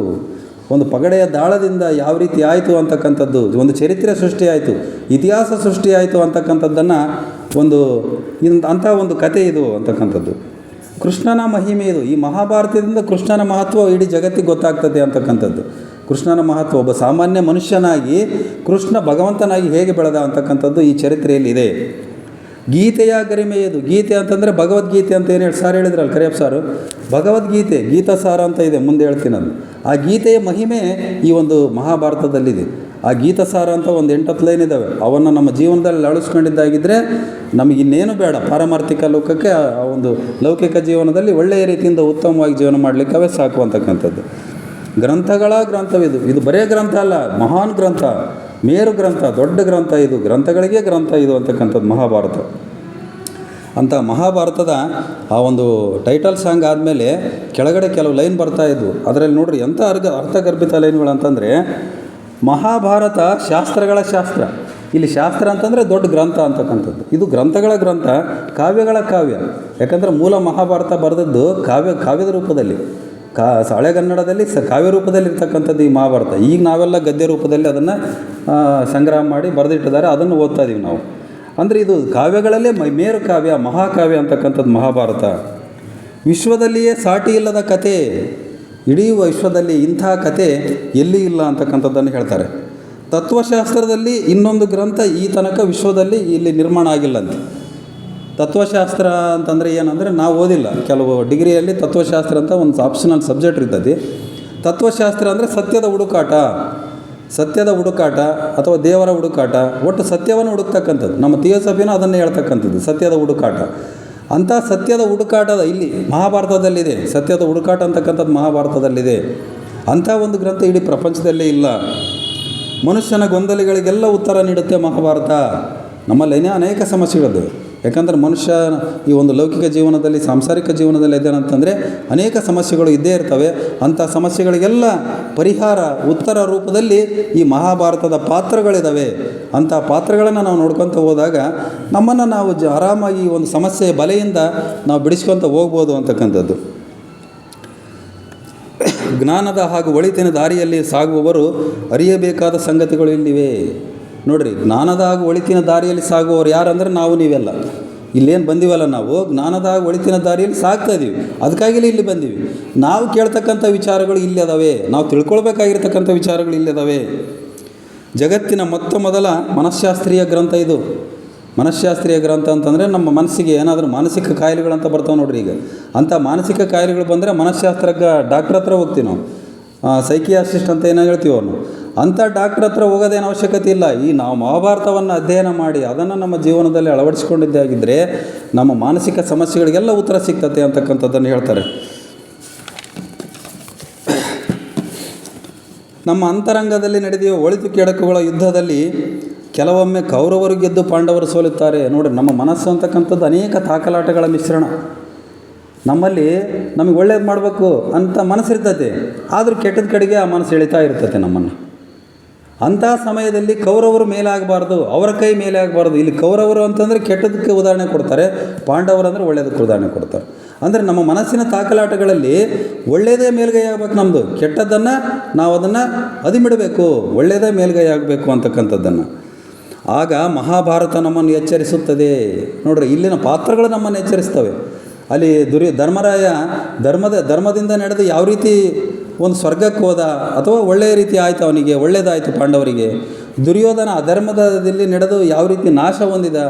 ಒಂದು ಪಗಡೆಯ ದಾಳದಿಂದ ಯಾವ ರೀತಿ ಆಯಿತು ಅಂತಕ್ಕಂಥದ್ದು, ಒಂದು ಚರಿತ್ರೆ ಸೃಷ್ಟಿಯಾಯಿತು, ಇತಿಹಾಸ ಸೃಷ್ಟಿಯಾಯಿತು ಅಂತಕ್ಕಂಥದ್ದನ್ನು ಅಂಥ ಒಂದು ಕತೆ ಇದು ಅಂತಕ್ಕಂಥದ್ದು. ಕೃಷ್ಣನ ಮಹಿಮೆ ಇದು. ಈ ಮಹಾಭಾರತದಿಂದ ಕೃಷ್ಣನ ಮಹತ್ವ ಇಡೀ ಜಗತ್ತಿಗೆ ಗೊತ್ತಾಗ್ತದೆ ಅಂತಕ್ಕಂಥದ್ದು. ಕೃಷ್ಣನ ಮಹತ್ವ, ಒಬ್ಬ ಸಾಮಾನ್ಯ ಮನುಷ್ಯನಾಗಿ ಕೃಷ್ಣ ಭಗವಂತನಾಗಿ ಹೇಗೆ ಬೆಳೆದ ಅಂತಕ್ಕಂಥದ್ದು ಈ ಚರಿತ್ರೆಯಲ್ಲಿ ಇದೆ. ಗೀತೆಯ ಗರಿಮೆ ಇದು. ಗೀತೆ ಅಂತಂದರೆ ಭಗವದ್ಗೀತೆ ಅಂತ ಏನು ಹೇಳಿ ಸಾರ್ ಹೇಳಿದ್ರಲ್ಲ, ಕರಿಯಪ್ಪ ಸಾರು. ಭಗವದ್ಗೀತೆ, ಗೀತಾಸಾರ ಅಂತ ಇದೆ, ಮುಂದೆ ಹೇಳ್ತೀನಿ ಅದು. ಆ ಗೀತೆಯ ಮಹಿಮೆ ಈ ಒಂದು ಮಹಾಭಾರತದಲ್ಲಿದೆ. ಆ ಗೀತಾಸಾರ ಅಂತ ಒಂದು 8-10 ಲೈನ್ ಇದ್ದಾವೆ. ಅವನ್ನು ನಮ್ಮ ಜೀವನದಲ್ಲಿ ಅಳಿಸ್ಕೊಂಡಿದ್ದಾಗಿದ್ದರೆ ನಮಗೆ ಇನ್ನೇನು ಬೇಡ. ಪಾರಮಾರ್ಥಿಕ ಲೋಕಕ್ಕೆ, ಆ ಒಂದು ಲೌಕಿಕ ಜೀವನದಲ್ಲಿ ಒಳ್ಳೆಯ ರೀತಿಯಿಂದ ಉತ್ತಮವಾಗಿ ಜೀವನ ಮಾಡಲಿಕ್ಕೆ ಅವೇ ಸಾಕು ಅಂತಕ್ಕಂಥದ್ದು. ಗ್ರಂಥಗಳ ಗ್ರಂಥವಿದು. ಇದು ಬರೇ ಗ್ರಂಥ ಅಲ್ಲ, ಮಹಾನ್ ಗ್ರಂಥ, ಮೇರು ಗ್ರಂಥ, ದೊಡ್ಡ ಗ್ರಂಥ ಇದು. ಗ್ರಂಥಗಳಿಗೆ ಗ್ರಂಥ ಇದು ಅಂತಕ್ಕಂಥದ್ದು ಮಹಾಭಾರತ. ಅಂಥ ಮಹಾಭಾರತದ ಆ ಒಂದು ಟೈಟಲ್ ಸಾಂಗ್ ಆದಮೇಲೆ ಕೆಳಗಡೆ ಕೆಲವು ಲೈನ್ ಬರ್ತಾಯಿದ್ವು. ಅದರಲ್ಲಿ ನೋಡ್ರಿ ಎಂಥ ಅರ್ಥಗರ್ಭಿತ ಲೈನ್ಗಳು ಅಂತಂದರೆ, ಮಹಾಭಾರತ ಶಾಸ್ತ್ರಗಳ ಶಾಸ್ತ್ರ. ಇಲ್ಲಿ ಶಾಸ್ತ್ರ ಅಂತಂದರೆ ದೊಡ್ಡ ಗ್ರಂಥ ಅಂತಕ್ಕಂಥದ್ದು. ಇದು ಗ್ರಂಥಗಳ ಗ್ರಂಥ, ಕಾವ್ಯಗಳ ಕಾವ್ಯ. ಯಾಕಂದರೆ ಮೂಲ ಮಹಾಭಾರತ ಬರೆದದ್ದು ಕಾವ್ಯದ ರೂಪದಲ್ಲಿ, ಹಳೆಗನ್ನಡದಲ್ಲಿ ಕಾವ್ಯ ರೂಪದಲ್ಲಿ ಇರ್ತಕ್ಕಂಥದ್ದು ಈ ಮಹಾಭಾರತ. ಈಗ ನಾವೆಲ್ಲ ಗದ್ಯ ರೂಪದಲ್ಲಿ ಅದನ್ನು ಸಂಗ್ರಹ ಮಾಡಿ ಬರೆದಿಟ್ಟಿದ್ದಾರೆ, ಅದನ್ನು ಓದ್ತಾ ಇದ್ದೀವಿ ನಾವು. ಅಂದರೆ ಇದು ಕಾವ್ಯಗಳಲ್ಲೇ ಮೇರು ಕಾವ್ಯ, ಮಹಾಕಾವ್ಯ ಅಂತಕ್ಕಂಥದ್ದು ಮಹಾಭಾರತ. ವಿಶ್ವದಲ್ಲಿಯೇ ಸಾಟಿ ಇಲ್ಲದ ಕತೆ. ಇಡೀ ವಿಶ್ವದಲ್ಲಿ ಇಂಥ ಕತೆ ಎಲ್ಲಿ ಇಲ್ಲ ಅಂತಕ್ಕಂಥದ್ದನ್ನು ಹೇಳ್ತಾರೆ. ತತ್ವಶಾಸ್ತ್ರದಲ್ಲಿ ಇನ್ನೊಂದು ಗ್ರಂಥ ಈ ತನಕ ವಿಶ್ವದಲ್ಲಿ ಇಲ್ಲಿ ನಿರ್ಮಾಣ ಆಗಿಲ್ಲಂತೆ. ತತ್ವಶಾಸ್ತ್ರ ಅಂತಂದರೆ ಏನಂದರೆ, ನಾವು ಓದಿಲ್ಲ, ಕೆಲವು ಡಿಗ್ರಿಯಲ್ಲಿ ತತ್ವಶಾಸ್ತ್ರ ಅಂತ ಒಂದು ಆಪ್ಷನಲ್ ಸಬ್ಜೆಕ್ಟ್ ಇರ್ತದೆ. ತತ್ವಶಾಸ್ತ್ರ ಅಂದರೆ ಸತ್ಯದ ಹುಡುಕಾಟ. ಸತ್ಯದ ಹುಡುಕಾಟ ಅಥವಾ ದೇವರ ಹುಡುಕಾಟ, ಒಟ್ಟು ಸತ್ಯವನ್ನು ಹುಡುಕ್ತಕ್ಕಂಥದ್ದು. ನಮ್ಮ ಥಿಯೋಸಫಿನೂ ಅದನ್ನೇ ಹೇಳ್ತಕ್ಕಂಥದ್ದು, ಸತ್ಯದ ಹುಡುಕಾಟ. ಅಂಥ ಸತ್ಯದ ಹುಡುಕಾಟದ ಇಲ್ಲಿ ಮಹಾಭಾರತದಲ್ಲಿದೆ. ಸತ್ಯದ ಹುಡುಕಾಟ ಅಂತಕ್ಕಂಥದ್ದು ಮಹಾಭಾರತದಲ್ಲಿದೆ. ಅಂಥ ಒಂದು ಗ್ರಂಥ ಇಡೀ ಪ್ರಪಂಚದಲ್ಲೇ ಇಲ್ಲ. ಮನುಷ್ಯನ ಗೊಂದಲಗಳಿಗೆಲ್ಲ ಉತ್ತರ ನೀಡುತ್ತೆ ಮಹಾಭಾರತ. ನಮ್ಮಲ್ಲಿ ಅನೇಕ ಸಮಸ್ಯೆಗಳಿದೆ. ಯಾಕಂದರೆ ಮನುಷ್ಯ ಈ ಒಂದು ಲೌಕಿಕ ಜೀವನದಲ್ಲಿ, ಸಾಂಸಾರಿಕ ಜೀವನದಲ್ಲಿ ಇದ್ದೇನಂತಂದರೆ ಅನೇಕ ಸಮಸ್ಯೆಗಳು ಇದ್ದೇ ಇರ್ತವೆ. ಅಂಥ ಸಮಸ್ಯೆಗಳಿಗೆಲ್ಲ ಪರಿಹಾರ, ಉತ್ತರ ರೂಪದಲ್ಲಿ ಈ ಮಹಾಭಾರತದ ಪಾತ್ರಗಳಿದ್ದಾವೆ. ಅಂಥ ಪಾತ್ರಗಳನ್ನು ನಾವು ನೋಡ್ಕೊತ ಹೋದಾಗ ನಮ್ಮನ್ನು ನಾವು ಆರಾಮಾಗಿ ಈ ಒಂದು ಸಮಸ್ಯೆಯ ಬಲೆಯಿಂದ ನಾವು ಬಿಡಿಸ್ಕೊತ ಹೋಗ್ಬೋದು ಅಂತಕ್ಕಂಥದ್ದು. ಜ್ಞಾನದ ಹಾಗೂ ಒಳಿತಿನ ದಾರಿಯಲ್ಲಿ ಸಾಗುವವರು ಅರಿಯಬೇಕಾದ ಸಂಗತಿಗಳು ಇಲ್ಲಿವೆ. ನೋಡಿರಿ, ಜ್ಞಾನದ ಹಾಗೂ ಒಳಿತಿನ ದಾರಿಯಲ್ಲಿ ಸಾಗುವವರು ಯಾರಂದರೆ ನಾವು ನೀವೆಲ್ಲ. ಇಲ್ಲೇನು ಬಂದಿವಲ್ಲ, ನಾವು ಜ್ಞಾನದ ಹಾಗೂ ಒಳಿತಿನ ದಾರಿಯಲ್ಲಿ ಸಾಗ್ತಾ ಇದ್ದೀವಿ. ಅದಕ್ಕಾಗಿಲೇ ಇಲ್ಲಿ ಬಂದೀವಿ. ನಾವು ಕೇಳ್ತಕ್ಕಂಥ ವಿಚಾರಗಳು ಇಲ್ಲಿ ಅದಾವೆ, ನಾವು ತಿಳ್ಕೊಳ್ಬೇಕಾಗಿರ್ತಕ್ಕಂಥ ವಿಚಾರಗಳು ಇಲ್ಲಿ ಅದಾವೆ. ಜಗತ್ತಿನ ಮೊದಲ ಮನಃಶಾಸ್ತ್ರೀಯ ಗ್ರಂಥ ಇದು. ಮನಃಶಾಸ್ತ್ರೀಯ ಗ್ರಂಥ ಅಂತಂದರೆ ನಮ್ಮ ಮನಸ್ಸಿಗೆ ಏನಾದರೂ ಮಾನಸಿಕ ಕಾಯಿಲೆಗಳಂತ ಬರ್ತಾವೆ ನೋಡ್ರಿ. ಈಗ ಅಂಥ ಮಾನಸಿಕ ಕಾಯಿಲೆಗಳು ಬಂದರೆ ಮನಃಶಾಸ್ತ್ರಜ್ಞ ಡಾಕ್ಟ್ರ್ ಹತ್ರ ಹೋಗ್ತೀವಿ ನಾವು, ಸೈಕಿಯಾಟ್ರಿಸ್ಟ್ ಅಂತ ಏನೋ ಹೇಳ್ತೀವಿ ಅವ್ರನ್ನು. ಅಂಥ ಡಾಕ್ಟ್ರ್ ಹತ್ರ ಹೋಗೋದೇನು ಅವಶ್ಯಕತೆ ಇಲ್ಲ. ಈ ನಾವು ಮಹಾಭಾರತವನ್ನು ಅಧ್ಯಯನ ಮಾಡಿ ಅದನ್ನು ನಮ್ಮ ಜೀವನದಲ್ಲಿ ಅಳವಡಿಸ್ಕೊಂಡಿದ್ದೇ ಆಗಿದ್ದರೆ ನಮ್ಮ ಮಾನಸಿಕ ಸಮಸ್ಯೆಗಳಿಗೆಲ್ಲ ಉತ್ತರ ಸಿಗ್ತತೆ ಅಂತಕ್ಕಂಥದ್ದನ್ನು ಹೇಳ್ತಾರೆ. ನಮ್ಮ ಅಂತರಂಗದಲ್ಲಿ ನಡೆದಿರುವ ಒಳಿತು ಕೆಡಕುಗಳ ಯುದ್ಧದಲ್ಲಿ ಕೆಲವೊಮ್ಮೆ ಕೌರವರು ಗೆದ್ದು ಪಾಂಡವರು ಸೋಲುತ್ತಾರೆ. ನೋಡಿ, ನಮ್ಮ ಮನಸ್ಸು ಅಂತಕ್ಕಂಥದ್ದು ಅನೇಕ ತಾಕಲಾಟಗಳ ಮಿಶ್ರಣ. ನಮ್ಮಲ್ಲಿ ನಮಗೆ ಒಳ್ಳೇದು ಮಾಡಬೇಕು ಅಂತ ಮನಸ್ಸಿರ್ತತೆ, ಆದರೂ ಕೆಟ್ಟದ ಕಡೆಗೆ ಆ ಮನಸ್ಸು ಎಳಿತಾ ಇರ್ತತೆ ನಮ್ಮನ್ನು. ಅಂಥ ಸಮಯದಲ್ಲಿ ಕೌರವರು ಮೇಲಾಗಬಾರ್ದು, ಅವರ ಕೈ ಮೇಲೆ ಆಗಬಾರ್ದು. ಇಲ್ಲಿ ಕೌರವರು ಅಂತಂದರೆ ಕೆಟ್ಟದಕ್ಕೆ ಉದಾಹರಣೆ ಕೊಡ್ತಾರೆ, ಪಾಂಡವರು ಅಂದರೆ ಒಳ್ಳೆಯದಕ್ಕೆ ಉದಾಹರಣೆ ಕೊಡ್ತಾರೆ. ಅಂದರೆ ನಮ್ಮ ಮನಸ್ಸಿನ ತಾಕಲಾಟಗಳಲ್ಲಿ ಒಳ್ಳೆಯದೇ ಮೇಲ್ಗೈ ಆಗಬೇಕು ನಮ್ಮದು, ಕೆಟ್ಟದ್ದನ್ನು ನಾವು ಅದನ್ನು ಅದಿಮಿಡಬೇಕು, ಒಳ್ಳೆಯದೇ ಮೇಲ್ಗೈ ಆಗಬೇಕು ಅಂತಕ್ಕಂಥದ್ದನ್ನು. ಆಗ ಮಹಾಭಾರತ ನಮ್ಮನ್ನು ಎಚ್ಚರಿಸುತ್ತದೆ. ನೋಡ್ರಿ, ಇಲ್ಲಿನ ಪಾತ್ರಗಳು ನಮ್ಮನ್ನು ಎಚ್ಚರಿಸ್ತವೆ. ಅಲ್ಲಿ ಧರ್ಮರಾಯ ಧರ್ಮದಿಂದ ನಡೆದು ಯಾವ ರೀತಿ ಒಂದು ಸ್ವರ್ಗಕ್ಕೆ ಹೋದ ಅಥವಾ ಒಳ್ಳೆಯ ರೀತಿ ಆಯಿತು, ಅವನಿಗೆ ಒಳ್ಳೆಯದಾಯಿತು ಪಾಂಡವರಿಗೆ. ದುರ್ಯೋಧನ ಅಧರ್ಮದಲ್ಲಿ ನಡೆದು ಯಾವ ರೀತಿ ನಾಶ ಹೊಂದಿದ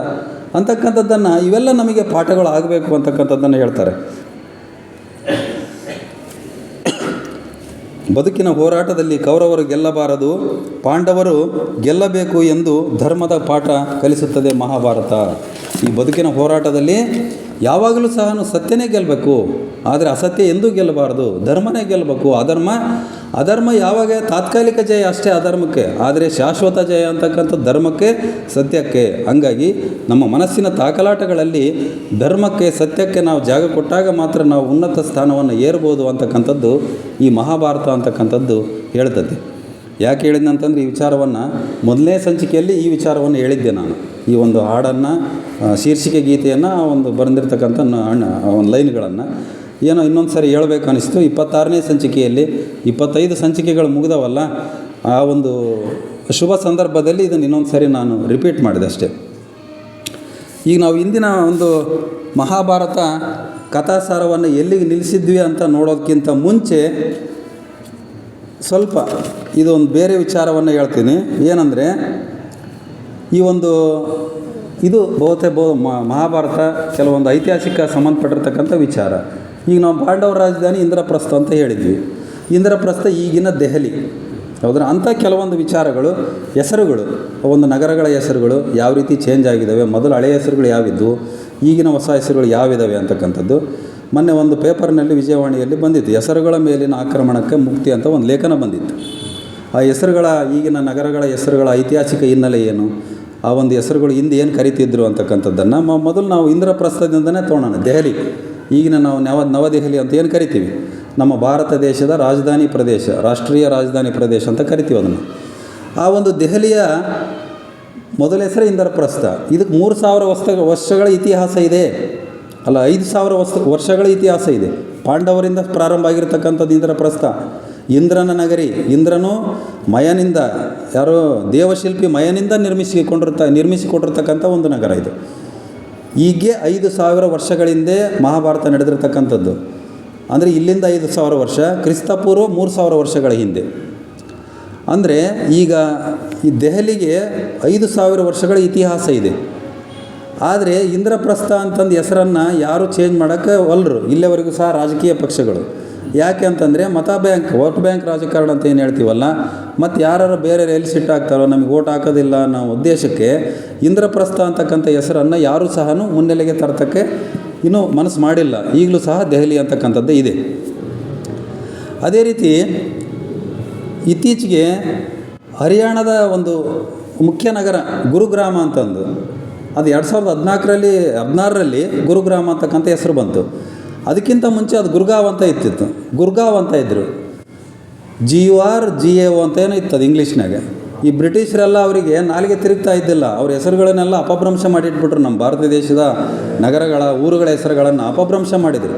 ಅಂತಕ್ಕಂಥದ್ದನ್ನು, ಇವೆಲ್ಲ ನಮಗೆ ಪಾಠಗಳು ಆಗಬೇಕು ಅಂತಕ್ಕಂಥದ್ದನ್ನು ಹೇಳ್ತಾರೆ. ಬದುಕಿನ ಹೋರಾಟದಲ್ಲಿ ಕೌರವರು ಗೆಲ್ಲಬಾರದು, ಪಾಂಡವರು ಗೆಲ್ಲಬೇಕು ಎಂದು ಧರ್ಮದ ಪಾಠ ಕಲಿಸುತ್ತದೆ ಮಹಾಭಾರತ. ಈ ಬದುಕಿನ ಹೋರಾಟದಲ್ಲಿ ಯಾವಾಗಲೂ ಸಹ ಸತ್ಯನೇ ಗೆಲ್ಲಬೇಕು, ಆದರೆ ಅಸತ್ಯ ಎಂದೂ ಗೆಲ್ಲಬಾರದು, ಧರ್ಮನೇ ಗೆಲ್ಲಬೇಕು. ಅಧರ್ಮ ಯಾವಾಗ ತಾತ್ಕಾಲಿಕ ಜಯ ಅಷ್ಟೇ ಅಧರ್ಮಕ್ಕೆ, ಆದರೆ ಶಾಶ್ವತ ಜಯ ಅಂತಕ್ಕಂಥ ಧರ್ಮಕ್ಕೆ, ಸತ್ಯಕ್ಕೆ. ಹಂಗಾಗಿ ನಮ್ಮ ಮನಸ್ಸಿನ ತಾಕಲಾಟಗಳಲ್ಲಿ ಧರ್ಮಕ್ಕೆ, ಸತ್ಯಕ್ಕೆ ನಾವು ಜಾಗ ಕೊಟ್ಟಾಗ ಮಾತ್ರ ನಾವು ಉನ್ನತ ಸ್ಥಾನವನ್ನು ಏರ್ಬೋದು ಅಂತಕ್ಕಂಥದ್ದು ಈ ಮಹಾಭಾರತ ಅಂತಕ್ಕಂಥದ್ದು ಹೇಳ್ತದೆ. ಯಾಕೆ ಹೇಳಿದ್ನಂತಂದರೆ, ಈ ವಿಚಾರವನ್ನು ಮೊದಲನೇ ಸಂಚಿಕೆಯಲ್ಲಿ ಈ ವಿಚಾರವನ್ನು ಹೇಳಿದ್ದೆ ನಾನು. ಈ ಒಂದು ಹಾಡನ್ನು, ಶೀರ್ಷಿಕೆ ಗೀತೆಯನ್ನು ಒಂದು ಬರೆದಿರ್ತಕ್ಕಂಥ ಒಂದು ಲೈನ್ಗಳನ್ನು ಏನೋ ಇನ್ನೊಂದು ಸರಿ ಹೇಳಬೇಕು ಅನ್ನಿಸ್ತು. 26ನೇ ಸಂಚಿಕೆಯಲ್ಲಿ 25 ಸಂಚಿಕೆಗಳು ಮುಗಿದವಲ್ಲ, ಆ ಒಂದು ಶುಭ ಸಂದರ್ಭದಲ್ಲಿ ಇದನ್ನು ಇನ್ನೊಂದು ಸರಿ ನಾನು ರಿಪೀಟ್ ಮಾಡಿದೆ ಅಷ್ಟೇ. ಈಗ ನಾವು ಇಂದಿನ ಒಂದು ಮಹಾಭಾರತ ಕಥಾಸಾರವನ್ನು ಎಲ್ಲಿಗೆ ನಿಲ್ಲಿಸಿದ್ವಿ ಅಂತ ನೋಡೋದಕ್ಕಿಂತ ಮುಂಚೆ ಸ್ವಲ್ಪ ಇದೊಂದು ಬೇರೆ ವಿಚಾರವನ್ನು ಹೇಳ್ತೀನಿ. ಏನಂದರೆ, ಈ ಒಂದು ಇದು ಮಹಾಭಾರತ ಕೆಲವೊಂದು ಐತಿಹಾಸಿಕ ಸಂಬಂಧಪಟ್ಟಿರ್ತಕ್ಕಂಥ ವಿಚಾರ. ಈಗ ನಾವು ಪಾಂಡವರ ರಾಜಧಾನಿ ಇಂದ್ರಪ್ರಸ್ಥ ಅಂತ ಹೇಳಿದ್ವಿ. ಇಂದ್ರಪ್ರಸ್ಥ ಈಗಿನ ದೆಹಲಿ, ಹೌದ್ರ? ಅಂಥ ಕೆಲವೊಂದು ವಿಚಾರಗಳು, ಹೆಸರುಗಳು, ಒಂದು ನಗರಗಳ ಹೆಸರುಗಳು ಯಾವ ರೀತಿ ಚೇಂಜ್ ಆಗಿದ್ದಾವೆ, ಮೊದಲು ಹಳೆಯ ಹೆಸರುಗಳು ಯಾವಿದ್ವು, ಈಗಿನ ಹೊಸ ಹೆಸರುಗಳು ಯಾವಿದ್ದಾವೆ ಅಂತಕ್ಕಂಥದ್ದು ಮೊನ್ನೆ ಒಂದು ಪೇಪರ್ನಲ್ಲಿ ವಿಜಯವಾಣಿಯಲ್ಲಿ ಬಂದಿತ್ತು. ಹೆಸರುಗಳ ಮೇಲಿನ ಆಕ್ರಮಣಕ್ಕೆ ಮುಕ್ತಿ ಅಂತ ಒಂದು ಲೇಖನ ಬಂದಿತ್ತು. ಆ ಹೆಸರುಗಳ, ಈಗಿನ ನಗರಗಳ ಹೆಸರುಗಳ ಐತಿಹಾಸಿಕ ಹಿನ್ನೆಲೆ ಏನು, ಆ ಒಂದು ಹೆಸರುಗಳು ಹಿಂದೆ ಏನು ಕರಿತಿದ್ರು ಅಂತಕ್ಕಂಥದ್ದನ್ನು ಮೊದಲು ನಾವು ಇಂದ್ರಪ್ರಸ್ಥದಿಂದನೇ ತೊಗೊಳೋಣ. ದೆಹಲಿ, ಈಗಿನ ನಾವು ನವದೆಹಲಿ ಅಂತ ಏನು ಕರಿತೀವಿ, ನಮ್ಮ ಭಾರತ ದೇಶದ ರಾಜಧಾನಿ ಪ್ರದೇಶ, ರಾಷ್ಟ್ರೀಯ ರಾಜಧಾನಿ ಪ್ರದೇಶ ಅಂತ ಕರಿತೀವಿ ಅದನ್ನು. ಆ ಒಂದು ದೆಹಲಿಯ ಮೊದಲ ಹೆಸರು ಇಂದ್ರಪ್ರಸ್ಥ. ಇದಕ್ಕೆ 3000 ವರ್ಷಗಳ ಇತಿಹಾಸ ಇದೆ, ಅಲ್ಲ 5000 ವರ್ಷಗಳ ಇತಿಹಾಸ ಇದೆ. ಪಾಂಡವರಿಂದ ಪ್ರಾರಂಭ ಆಗಿರ್ತಕ್ಕಂಥದ್ದು ಇಂದ್ರಪ್ರಸ್ಥ. ಇಂದ್ರನ ನಗರಿ, ಇಂದ್ರನು ಮಯನಿಂದ, ಯಾರೋ ದೇವಶಿಲ್ಪಿ ಮಯನಿಂದ ನಿರ್ಮಿಸಿಕೊಟ್ಟಿರ್ತಕ್ಕಂಥ ಒಂದು ನಗರ ಇದು. ಹೀಗೆ 5000 ವರ್ಷಗಳ ಹಿಂದೆ ಮಹಾಭಾರತ ನಡೆದಿರ್ತಕ್ಕಂಥದ್ದು. ಅಂದರೆ ಇಲ್ಲಿಂದ 5000 ವರ್ಷ, ಕ್ರಿಸ್ತಪೂರ್ವ 3000 ವರ್ಷಗಳ ಹಿಂದೆ. ಅಂದರೆ ಈಗ ಈ ದೆಹಲಿಗೆ 5000 ವರ್ಷಗಳ ಇತಿಹಾಸ ಇದೆ. ಆದರೆ ಇಂದ್ರಪ್ರಸ್ಥ ಅಂತಂದು ಹೆಸರನ್ನು ಯಾರೂ ಚೇಂಜ್ ಮಾಡೋಕ್ಕೆ ಒಲ್ಲರು, ಇಲ್ಲಿವರೆಗೂ ಸಹ ರಾಜಕೀಯ ಪಕ್ಷಗಳು. ಯಾಕೆ ಅಂತಂದರೆ ಮತ ಬ್ಯಾಂಕ್, ವೋಟ್ ಬ್ಯಾಂಕ್ ರಾಜಕಾರಣ ಅಂತ ಏನು ಹೇಳ್ತೀವಲ್ಲ, ಮತ್ತು ಯಾರು ಬೇರೆ ಎಲ್ಲಿ ಸಿಟ್ಟಾಗ್ತಾರೋ ನಮಗೆ ಓಟ್ ಹಾಕೋದಿಲ್ಲ ಅನ್ನೋ ಉದ್ದೇಶಕ್ಕೆ ಇಂದ್ರಪ್ರಸ್ಥ ಅಂತಕ್ಕಂಥ ಹೆಸರನ್ನು ಯಾರೂ ಸಹ ಮುನ್ನೆಲೆಗೆ ತರ್ತಕ್ಕೆ ಇನ್ನೂ ಮನಸ್ಸು ಮಾಡಿಲ್ಲ. ಈಗಲೂ ಸಹ ದೆಹಲಿ ಅಂತಕ್ಕಂಥದ್ದು ಇದೆ. ಅದೇ ರೀತಿ ಇತ್ತೀಚೆಗೆ ಹರಿಯಾಣದ ಒಂದು ಮುಖ್ಯ ನಗರ ಗುರುಗ್ರಾಮ ಅಂತಂದು, ಅದು 2016ರಲ್ಲಿ ಗುರುಗ್ರಾಮ ಅಂತಕ್ಕಂಥ ಹೆಸರು ಬಂತು. ಅದಕ್ಕಿಂತ ಮುಂಚೆ ಅದು ಗುರ್ಗಾವ್ ಅಂತ ಇತ್ತಿತ್ತು. ಗುರ್ಗಾವ್ ಅಂತ ಇದ್ದರು, GURGAO ಅಂತ ಏನೋ ಇತ್ತು ಅದು ಇಂಗ್ಲೀಷ್ನಾಗ. ಈ ಬ್ರಿಟಿಷರೆಲ್ಲ ಅವರಿಗೆ ನಾಲಿಗೆ ತಿರುಗ್ತಾ ಇದ್ದಿಲ್ಲ. ಅವ್ರ ಹೆಸರುಗಳನ್ನೆಲ್ಲ ಅಪಭ್ರಂಶ ಮಾಡಿಟ್ಬಿಟ್ರು. ನಮ್ಮ ಭಾರತ ದೇಶದ ನಗರಗಳ, ಊರುಗಳ ಹೆಸರುಗಳನ್ನು ಅಪಭ್ರಂಶ ಮಾಡಿದರು.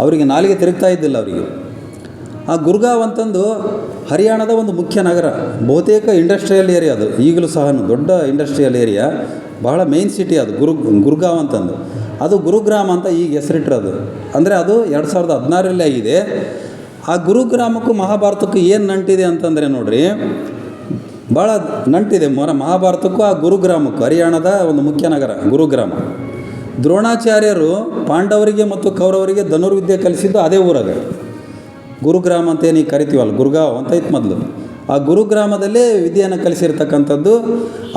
ಅವರಿಗೆ ನಾಲಿಗೆ ತಿರುಗ್ತಾ ಇದ್ದಿಲ್ಲ ಅವರಿಗೆ. ಆ ಗುರ್ಗಾವ್ ಅಂತಂದು ಹರಿಯಾಣದ ಒಂದು ಮುಖ್ಯ ನಗರ, ಬಹುತೇಕ ಇಂಡಸ್ಟ್ರಿಯಲ್ ಏರಿಯಾ ಅದು. ಈಗಲೂ ಸಹ ದೊಡ್ಡ ಇಂಡಸ್ಟ್ರಿಯಲ್ ಏರಿಯಾ, ಬಹಳ ಮೇನ್ ಸಿಟಿ ಅದು ಗುರ್ಗಾವ್ ಅಂತಂದು. ಅದು ಗುರುಗ್ರಾಮ ಅಂತ ಈಗ ಹೆಸರಿಟ್ಟಿರೋದು. ಅಂದರೆ ಅದು 2016ರಲ್ಲಿ ಆಗಿದೆ. ಆ ಗುರುಗ್ರಾಮಕ್ಕೂ ಮಹಾಭಾರತಕ್ಕೂ ಏನು ನಂಟಿದೆ ಅಂತಂದರೆ ನೋಡ್ರಿ, ಭಾಳ ನಂಟಿದೆ. ಮಹಾಭಾರತಕ್ಕೂ ಆ ಗುರುಗ್ರಾಮಕ್ಕೂ. ಹರಿಯಾಣದ ಒಂದು ಮುಖ್ಯ ನಗರ ಗುರುಗ್ರಾಮ. ದ್ರೋಣಾಚಾರ್ಯರು ಪಾಂಡವರಿಗೆ ಮತ್ತು ಕೌರವರಿಗೆ ಧನುರ್ವಿದ್ಯೆ ಕಲಿಸಿದ್ದು ಅದೇ ಊರಾಗ. ಗುರುಗ್ರಾಮ ಅಂತ ಏನು ಕರಿತೀವಲ್ಲ, ಗುರ್ಗಾವ್ ಅಂತ ಇತ್ತು ಮೊದಲು. ಆ ಗುರುಗ್ರಾಮದಲ್ಲೇ ವಿದ್ಯೆಯನ್ನು ಕಲಿಸಿರ್ತಕ್ಕಂಥದ್ದು.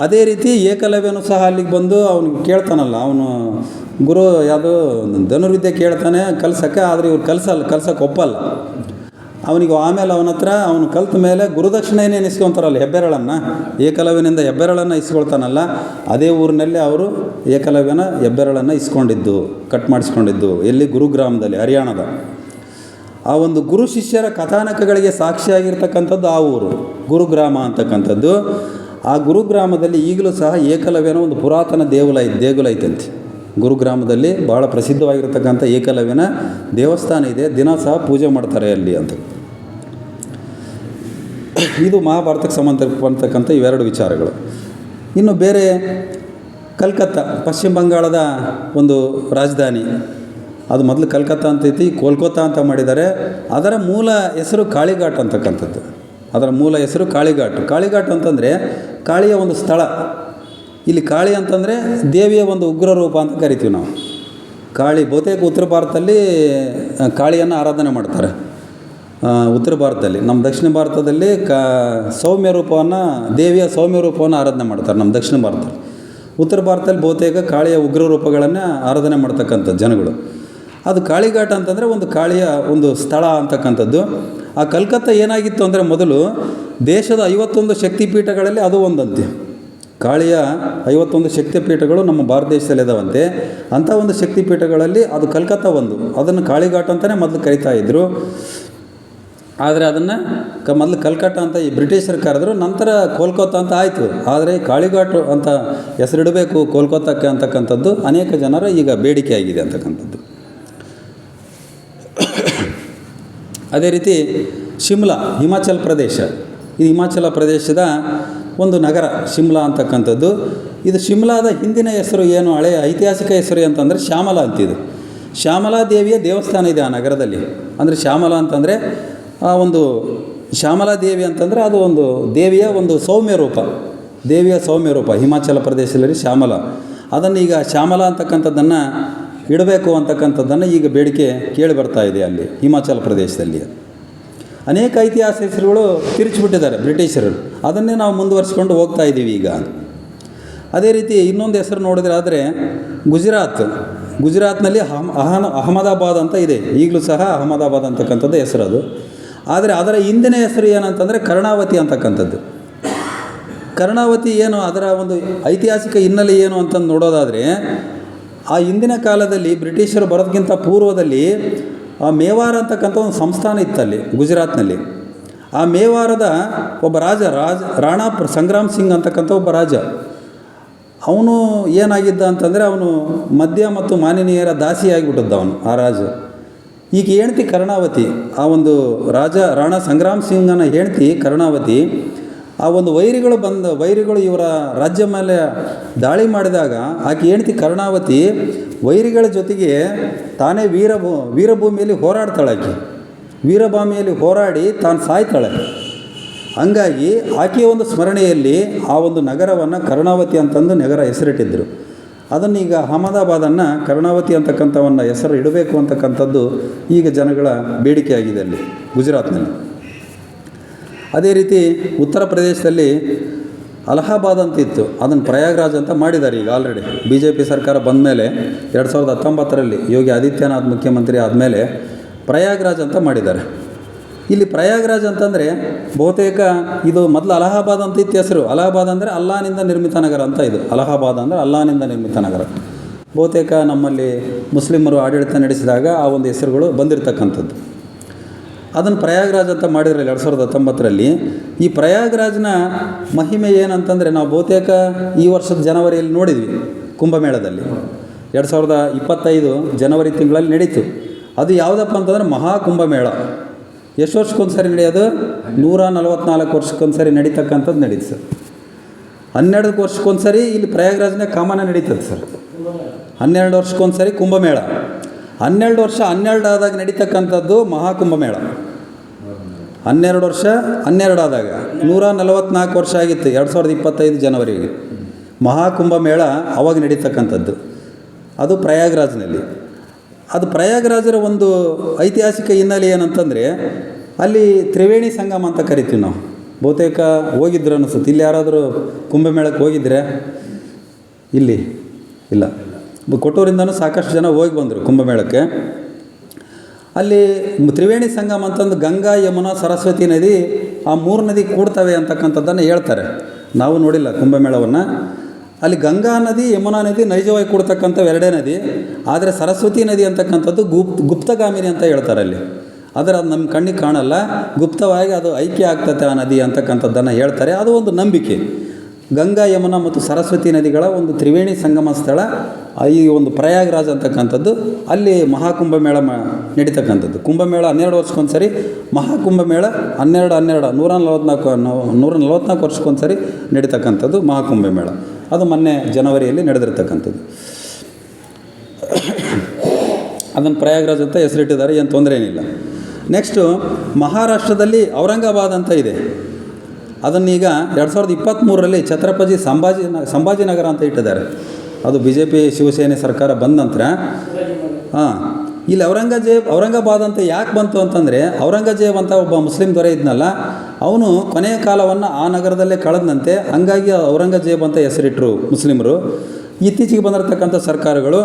ಅದೇ ರೀತಿ ಏಕಲವ್ಯನು ಸಹ ಅಲ್ಲಿಗೆ ಬಂದು ಅವನು ಕೇಳ್ತಾನಲ್ಲ, ಅವನು ಗುರು ಯಾವುದು ಧನುರ್ವಿದ್ಯೆ ಕೇಳ್ತಾನೆ ಕಲ್ಸೋಕ್ಕೆ. ಆದರೆ ಇವ್ರು ಕಲ್ಸೋಕ್ಕೆ ಒಪ್ಪಲ್ಲ ಅವನಿಗೆ. ಆಮೇಲೆ ಅವನ ಹತ್ರ ಅವನು ಕಲ್ತ ಮೇಲೆ ಗುರುದಕ್ಷಿಣೆಯನ್ನೇನು ಇಸ್ಕೊತಾರಲ್ಲ, ಹೆಬ್ಬೆರಳನ್ನು, ಏಕಲವ್ಯನಿಂದ ಹೆಬ್ಬೆರಳನ್ನು ಇಸ್ಕೊಳ್ತಾನಲ್ಲ, ಅದೇ ಊರಿನಲ್ಲಿ ಅವರು ಏಕಲವ್ಯನ ಹೆಬ್ಬೆರಳನ್ನು ಇಸ್ಕೊಂಡಿದ್ದು, ಕಟ್ ಮಾಡಿಸ್ಕೊಂಡಿದ್ದು. ಎಲ್ಲಿ? ಗುರುಗ್ರಾಮದಲ್ಲಿ, ಹರಿಯಾಣದ. ಆ ಒಂದು ಗುರು ಶಿಷ್ಯರ ಕಥಾನಕಗಳಿಗೆ ಸಾಕ್ಷಿಯಾಗಿರ್ತಕ್ಕಂಥದ್ದು ಆ ಊರು ಗುರುಗ್ರಾಮ ಅಂತಕ್ಕಂಥದ್ದು. ಆ ಗುರುಗ್ರಾಮದಲ್ಲಿ ಈಗಲೂ ಸಹ ಏಕಲವ್ಯನ ಒಂದು ಪುರಾತನ ದೇಗುಲ ಐತಂತೆ. ಗುರುಗ್ರಾಮದಲ್ಲಿ ಭಾಳ ಪ್ರಸಿದ್ಧವಾಗಿರ್ತಕ್ಕಂಥ ಏಕಲವ್ಯನ ದೇವಸ್ಥಾನ ಇದೆ. ದಿನ ಸಹ ಪೂಜೆ ಮಾಡ್ತಾರೆ ಅಲ್ಲಿ ಅಂತ. ಇದು ಮಹಾಭಾರತಕ್ಕೆ ಸಂಬಂಧಪಟ್ಟಂತಕ್ಕಂಥ ಇವೆರಡು ವಿಚಾರಗಳು. ಇನ್ನು ಬೇರೆ ಕಲ್ಕತ್ತಾ, ಪಶ್ಚಿಮ ಬಂಗಾಳದ ಒಂದು ರಾಜಧಾನಿ. ಅದು ಮೊದಲು ಕಲ್ಕತ್ತಾ ಅಂತ ಐತಿ, ಕೋಲ್ಕತ್ತಾ ಅಂತ ಮಾಡಿದ್ದಾರೆ. ಅದರ ಮೂಲ ಹೆಸರು ಕಾಳಿಘಾಟ್ ಅಂತಕ್ಕಂಥದ್ದು. ಅದರ ಮೂಲ ಹೆಸರು ಕಾಳಿಘಾಟ್. ಕಾಳಿಘಾಟ್ ಅಂತಂದರೆ ಕಾಳಿಯ ಒಂದು ಸ್ಥಳ. ಇಲ್ಲಿ ಕಾಳಿ ಅಂತಂದರೆ ದೇವಿಯ ಒಂದು ಉಗ್ರ ರೂಪ ಅಂತ ಕರಿತೀವಿ ನಾವು. ಕಾಳಿ ಬಹುತೇಕ ಉತ್ತರ ಭಾರತದಲ್ಲಿ ಕಾಳಿಯನ್ನು ಆರಾಧನೆ ಮಾಡ್ತಾರೆ. ಉತ್ತರ ಭಾರತದಲ್ಲಿ, ನಮ್ಮ ದಕ್ಷಿಣ ಭಾರತದಲ್ಲಿ ಸೌಮ್ಯ ರೂಪವನ್ನು, ದೇವಿಯ ಸೌಮ್ಯ ರೂಪವನ್ನು ಆರಾಧನೆ ಮಾಡ್ತಾರೆ ನಮ್ಮ ದಕ್ಷಿಣ ಭಾರತದಲ್ಲಿ. ಉತ್ತರ ಭಾರತದಲ್ಲಿ ಬಹುತೇಕ ಕಾಳಿಯ ಉಗ್ರ ರೂಪಗಳನ್ನು ಆರಾಧನೆ ಮಾಡ್ತಕ್ಕಂಥ ಜನಗಳು. ಅದು ಕಾಳಿಘಾಟ್ ಅಂತಂದರೆ ಒಂದು ಕಾಳಿಯ ಒಂದು ಸ್ಥಳ ಅಂತಕ್ಕಂಥದ್ದು. ಆ ಕಲ್ಕತ್ತಾ ಏನಾಗಿತ್ತು ಅಂದರೆ ಮೊದಲು ದೇಶದ 51 ಶಕ್ತಿಪೀಠಗಳಲ್ಲಿ ಅದು ಒಂದಂತೆ. ಕಾಳಿಯ 51 ಶಕ್ತಿಪೀಠಗಳು ನಮ್ಮ ಭಾರತ ದೇಶದಲ್ಲಿ ಇದಾವಂತೆ. ಅಂಥ ಒಂದು ಶಕ್ತಿಪೀಠಗಳಲ್ಲಿ ಅದು ಕಲ್ಕತ್ತಾ ಒಂದು. ಅದನ್ನು ಕಾಳಿಘಾಟ್ ಅಂತಲೇ ಮೊದಲು ಕರಿತಾ ಇದ್ದರು. ಆದರೆ ಅದನ್ನು ಮೊದಲು ಕಲ್ಕಟ್ಟ ಅಂತ ಈ ಬ್ರಿಟಿಷರು ಕರೆದ್ರು. ನಂತರ ಕೋಲ್ಕತ್ತಾ ಅಂತ ಆಯಿತು. ಆದರೆ ಕಾಳಿಘಾಟ್ ಅಂತ ಹೆಸರಿಡಬೇಕು ಕೋಲ್ಕತ್ತಾಕ್ಕೆ ಅಂತಕ್ಕಂಥದ್ದು ಅನೇಕ ಜನರ ಈಗ ಬೇಡಿಕೆ ಆಗಿದೆ ಅಂತಕ್ಕಂಥದ್ದು. ಅದೇ ರೀತಿ ಶಿಮ್ಲಾ, ಹಿಮಾಚಲ ಪ್ರದೇಶ. ಇದು ಹಿಮಾಚಲ ಪ್ರದೇಶದ ಒಂದು ನಗರ ಶಿಮ್ಲಾ ಅಂತಕ್ಕಂಥದ್ದು. ಇದು ಶಿಮ್ಲಾದ ಹಿಂದಿನ ಹೆಸರು ಏನು, ಹಳೆಯ ಐತಿಹಾಸಿಕ ಹೆಸರು ಅಂತಂದರೆ ಶ್ಯಾಮಲಾ ಅಂತಿದು. ಶ್ಯಾಮಲಾ ದೇವಿಯ ದೇವಸ್ಥಾನ ಇದೆ ಆ ನಗರದಲ್ಲಿ. ಅಂದರೆ ಶ್ಯಾಮಲಾ ಅಂತಂದರೆ ಆ ಒಂದು ಶ್ಯಾಮಲಾ ದೇವಿ ಅಂತಂದರೆ ಅದು ಒಂದು ದೇವಿಯ ಒಂದು ಸೌಮ್ಯ ರೂಪ, ದೇವಿಯ ಸೌಮ್ಯ ರೂಪ. ಹಿಮಾಚಲ ಪ್ರದೇಶದಲ್ಲಿ ಶ್ಯಾಮಲಾ. ಅದನ್ನು ಈಗ ಶ್ಯಾಮಲಾ ಅಂತಕ್ಕಂಥದ್ದನ್ನು ಇಡಬೇಕು ಅಂತಕ್ಕಂಥದ್ದನ್ನು ಈಗ ಬೇಡಿಕೆ ಕೇಳಿ ಬರ್ತಾ ಇದೆ ಅಲ್ಲಿ ಹಿಮಾಚಲ ಪ್ರದೇಶದಲ್ಲಿ. ಅನೇಕ ಐತಿಹಾಸಿಕ ಹೆಸರುಗಳು ತಿರುಚಿಬಿಟ್ಟಿದ್ದಾರೆ ಬ್ರಿಟಿಷರು. ಅದನ್ನೇ ನಾವು ಮುಂದುವರಿಸ್ಕೊಂಡು ಹೋಗ್ತಾ ಇದ್ದೀವಿ ಈಗ. ಅದೇ ರೀತಿ ಇನ್ನೊಂದು ಹೆಸರು ನೋಡಿದ್ರೆ ಆದರೆ ಗುಜರಾತ್ನಲ್ಲಿ ಅಹಮದಾಬಾದ್ ಅಂತ ಇದೆ. ಈಗಲೂ ಸಹ ಅಹಮದಾಬಾದ್ ಅಂತಕ್ಕಂಥದ್ದು ಹೆಸರದು. ಆದರೆ ಅದರ ಹಿಂದಿನ ಹೆಸರು ಏನಂತಂದರೆ ಕರ್ಣಾವತಿ ಅಂತಕ್ಕಂಥದ್ದು. ಕರ್ಣಾವತಿ ಏನು, ಅದರ ಒಂದು ಐತಿಹಾಸಿಕ ಹಿನ್ನೆಲೆ ಏನು ಅಂತಂದು ನೋಡೋದಾದರೆ, ಆ ಹಿಂದಿನ ಕಾಲದಲ್ಲಿ ಬ್ರಿಟಿಷರು ಬರೋದಕ್ಕಿಂತ ಪೂರ್ವದಲ್ಲಿ ಮೇವಾರ ಅಂತಕ್ಕಂಥ ಒಂದು ಸಂಸ್ಥಾನ ಇತ್ತಲ್ಲಿ ಗುಜರಾತ್ನಲ್ಲಿ. ಆ ಮೇವಾರದ ಒಬ್ಬ ರಾಣಾ ಸಂಗ್ರಾಮ್ ಸಿಂಗ್ ಅಂತಕ್ಕಂಥ ಒಬ್ಬ ರಾಜ. ಅವನು ಏನಾಗಿದ್ದ ಅಂತಂದರೆ ಅವನು ಮದ್ಯ ಮತ್ತು ಮಾನಿನಿಯರ ದಾಸಿ ಆಗಿಬಿಟ್ಟಿದ್ದ ಅವನು, ಆ ರಾಜ. ಈಗ ಹೆಂಡ್ತಿ ಕರ್ಣಾವತಿ, ಆ ಒಂದು ರಾಣಾ ಸಂಗ್ರಾಮ್ ಸಿಂಗನ ಹೆಂಡ್ತಿ ಕರ್ಣಾವತಿ. ಆ ಒಂದು ವೈರಿಗಳು ಇವರ ರಾಜ್ಯ ಮೇಲೆ ದಾಳಿ ಮಾಡಿದಾಗ ಆಕೆ ಹೆಂಡ್ತಿ ಕರ್ಣಾವತಿ ವೈರಿಗಳ ಜೊತೆಗೆ ತಾನೇ ವೀರಭೂಮಿಯಲ್ಲಿ ಹೋರಾಡ್ತಾಳೆ. ವೀರಭೂಮಿಯಲ್ಲಿ ಹೋರಾಡಿ ತಾನು ಸಾಯ್ತಾಳೆ. ಹಂಗಾಗಿ ಆಕೆಯ ಒಂದು ಸ್ಮರಣೆಯಲ್ಲಿ ಆ ಒಂದು ನಗರವನ್ನು ಕರ್ಣಾವತಿ ಅಂತಂದು ನಗರ ಹೆಸರಿಟ್ಟಿದ್ದರು. ಅದನ್ನೀಗ ಅಹಮದಾಬಾದನ್ನು ಕರ್ಣಾವತಿ ಅಂತಕ್ಕಂಥವನ್ನು ಹೆಸರು ಇಡಬೇಕು ಅಂತಕ್ಕಂಥದ್ದು ಈಗ ಜನಗಳ ಬೇಡಿಕೆಯಾಗಿದೆ ಅಲ್ಲಿ ಗುಜರಾತ್ನಲ್ಲಿ. ಅದೇ ರೀತಿ ಉತ್ತರ ಪ್ರದೇಶದಲ್ಲಿ ಅಲಹಾಬಾದ್ ಅಂತ ಇತ್ತು, ಅದನ್ನು ಪ್ರಯಾಗ್ರಾಜ್ ಅಂತ ಮಾಡಿದ್ದಾರೆ ಈಗ ಆಲ್ರೆಡಿ. ಬಿ ಜೆ ಪಿ ಸರ್ಕಾರ ಬಂದ ಮೇಲೆ 2019ರಲ್ಲಿ ಯೋಗಿ ಆದಿತ್ಯನಾಥ್ ಮುಖ್ಯಮಂತ್ರಿ ಆದಮೇಲೆ ಪ್ರಯಾಗ್ರಾಜ್ ಅಂತ ಮಾಡಿದ್ದಾರೆ. ಇಲ್ಲಿ ಪ್ರಯಾಗ್ರಾಜ್ ಅಂತಂದರೆ ಬಹುತೇಕ ಇದು ಮೊದಲು ಅಲಹಾಬಾದ್ ಅಂತ ಇತ್ತು ಹೆಸರು. ಅಲಹಾಬಾದ್ ಅಂದರೆ ಅಲ್ಲಾನಿಂದ ನಿರ್ಮಿತ ನಗರ ಅಂತ ಇದು. ಅಲಹಾಬಾದ್ ಅಂದರೆ ಅಲ್ಲಾನಿಂದ ನಿರ್ಮಿತ ನಗರ. ಬಹುತೇಕ ನಮ್ಮಲ್ಲಿ ಮುಸ್ಲಿಮರು ಆಡಳಿತ ನಡೆಸಿದಾಗ ಆ ಒಂದು ಹೆಸರುಗಳು ಬಂದಿರತಕ್ಕಂಥದ್ದು. ಅದನ್ನು ಪ್ರಯಾಗ್ರಾಜ್ ಅಂತ ಮಾಡಿದ್ರಲ್ಲಿ 2019ರಲ್ಲಿ. ಈ ಪ್ರಯಾಗ್ರಾಜ್ನ ಮಹಿಮೆ ಏನಂತಂದರೆ ನಾವು ಬಹುತೇಕ ಈ ವರ್ಷದ ಜನವರಿಯಲ್ಲಿ ನೋಡಿದ್ವಿ ಕುಂಭಮೇಳದಲ್ಲಿ. 2025 ಜನವರಿ ತಿಂಗಳಲ್ಲಿ ನಡೀತು. ಅದು ಯಾವುದಪ್ಪ ಅಂತಂದರೆ ಮಹಾಕುಂಭಮೇಳ. ಎಷ್ಟು ವರ್ಷಕ್ಕೊಂದು ಸರಿ ನಡೆಯೋದು? 144 ವರ್ಷಕ್ಕೊಂದು ಸರಿ ನಡೀತಕ್ಕಂಥದ್ದು ನಡೀತು ಸರ್. 12 ವರ್ಷಕ್ಕೊಂದು ಸರಿ ಇಲ್ಲಿ ಪ್ರಯಾಗ್ರಾಜ್ನ ಕಾಮನ ನಡೀತದೆ ಸರ್. 12 ವರ್ಷಕ್ಕೊಂದು ಸರಿ ಕುಂಭಮೇಳ. 12 ವರ್ಷ 12 ಆದಾಗ ನಡೀತಕ್ಕಂಥದ್ದು ಮಹಾಕುಂಭಮೇಳ. 12 ವರ್ಷ 12 ಆದಾಗ 144 ವರ್ಷ ಆಗಿತ್ತು 2025 ಜನವರಿಗೆ. ಮಹಾಕುಂಭಮೇಳ ಅವಾಗ ನಡೀತಕ್ಕಂಥದ್ದು ಅದು ಪ್ರಯಾಗ್ರಾಜ್ನಲ್ಲಿ. ಅದು ಪ್ರಯಾಗ್ರಾಜರ ಒಂದು ಐತಿಹಾಸಿಕ ಹಿನ್ನೆಲೆ ಏನಂತಂದರೆ ಅಲ್ಲಿ ತ್ರಿವೇಣಿ ಸಂಗಮ ಅಂತ ಕರಿತೀವಿ ನಾವು. ಬಹುತೇಕ ಹೋಗಿದ್ರು ಅನಿಸುತ್ತೆ. ಇಲ್ಲಿ ಯಾರಾದರೂ ಕುಂಭಮೇಳಕ್ಕೆ ಹೋಗಿದ್ರೆ? ಇಲ್ಲಿ ಇಲ್ಲ. ಕೊಟ್ಟೂರಿಂದನೂ ಸಾಕಷ್ಟು ಜನ ಹೋಗಿ ಬಂದರು ಕುಂಭಮೇಳಕ್ಕೆ. ಅಲ್ಲಿ ತ್ರಿವೇಣಿ ಸಂಗಮ ಅಂತಂದು ಗಂಗಾ, ಯಮುನಾ, ಸರಸ್ವತಿ ನದಿ, ಆ 3 ನದಿ ಕೂಡ್ತವೆ ಅಂತಕ್ಕಂಥದ್ದನ್ನು ಹೇಳ್ತಾರೆ. ನಾವು ನೋಡಿಲ್ಲ ಕುಂಭಮೇಳವನ್ನು. ಅಲ್ಲಿ ಗಂಗಾ ನದಿ, ಯಮುನಾ ನದಿ ನೈಜವಾಗಿ ಕೂಡ್ತಕ್ಕಂಥ 2 ನದಿ. ಆದರೆ ಸರಸ್ವತಿ ನದಿ ಅಂತಕ್ಕಂಥದ್ದು ಗುಪ್ತಗಾಮಿನಿ ಅಂತ ಹೇಳ್ತಾರೆ ಅಲ್ಲಿ. ಆದರೆ ಅದು ನಮ್ಮ ಕಣ್ಣಿಗೆ ಕಾಣಲ್ಲ, ಗುಪ್ತವಾಗಿ ಅದು ಐಕ್ಯ ಆಗ್ತದೆ ಆ ನದಿ ಅಂತಕ್ಕಂಥದ್ದನ್ನು ಹೇಳ್ತಾರೆ. ಅದು ಒಂದು ನಂಬಿಕೆ. ಗಂಗಾ, ಯಮುನಾ ಮತ್ತು ಸರಸ್ವತಿ ನದಿಗಳ ಒಂದು ತ್ರಿವೇಣಿ ಸಂಗಮ ಸ್ಥಳ ಈ ಒಂದು ಪ್ರಯಾಗ್ರಾಜ್ ಅಂತಕ್ಕಂಥದ್ದು. ಅಲ್ಲಿ ಮಹಾಕುಂಭಮೇಳ ನಡೀತಕ್ಕಂಥದ್ದು. ಕುಂಭಮೇಳ 12 ವರ್ಷಕ್ಕೊಂದು ಸರಿ, ಮಹಾಕುಂಭಮೇಳ 144 ವರ್ಷಕ್ಕೊಂದು ಸರಿ ನಡೀತಕ್ಕಂಥದ್ದು ಮಹಾಕುಂಭಮೇಳ. ಅದು ಮೊನ್ನೆ ಜನವರಿಯಲ್ಲಿ ನಡೆದಿರ್ತಕ್ಕಂಥದ್ದು. ಅದನ್ನು ಪ್ರಯಾಗ್ರಾಜ್ ಅಂತ ಹೆಸರಿಟ್ಟಿದ್ದಾರೆ, ಏನು ತೊಂದರೆ ಏನಿಲ್ಲ. ನೆಕ್ಸ್ಟು ಮಹಾರಾಷ್ಟ್ರದಲ್ಲಿ ಔರಂಗಾಬಾದ್ ಅಂತ ಇದೆ. ಅದನ್ನೀಗ 2023ರಲ್ಲಿ ಛತ್ರಪತಿ ಸಂಭಾಜಿನಗರ ಅಂತ ಇಟ್ಟಿದ್ದಾರೆ. ಅದು BJP ಶಿವಸೇನೆ ಸರ್ಕಾರ ಬಂದ ನಂತರ. ಇಲ್ಲಿ ಔರಂಗಾಬಾದ್ ಅಂತ ಯಾಕೆ ಬಂತು ಅಂತಂದರೆ, ಔರಂಗಜೇಬ್ ಅಂತ ಒಬ್ಬ ಮುಸ್ಲಿಂ ದೊರೆ ಇದ್ನಲ್ಲ, ಅವನು ಕೊನೆಯ ಕಾಲವನ್ನು ಆ ನಗರದಲ್ಲೇ ಕಳೆದಂತೆ. ಹಂಗಾಗಿ ಔರಂಗಜೇಬ್ ಅಂತ ಹೆಸರಿಟ್ಟರು ಮುಸ್ಲಿಮರು. ಇತ್ತೀಚೆಗೆ ಬಂದಿರತಕ್ಕಂಥ ಸರ್ಕಾರಗಳು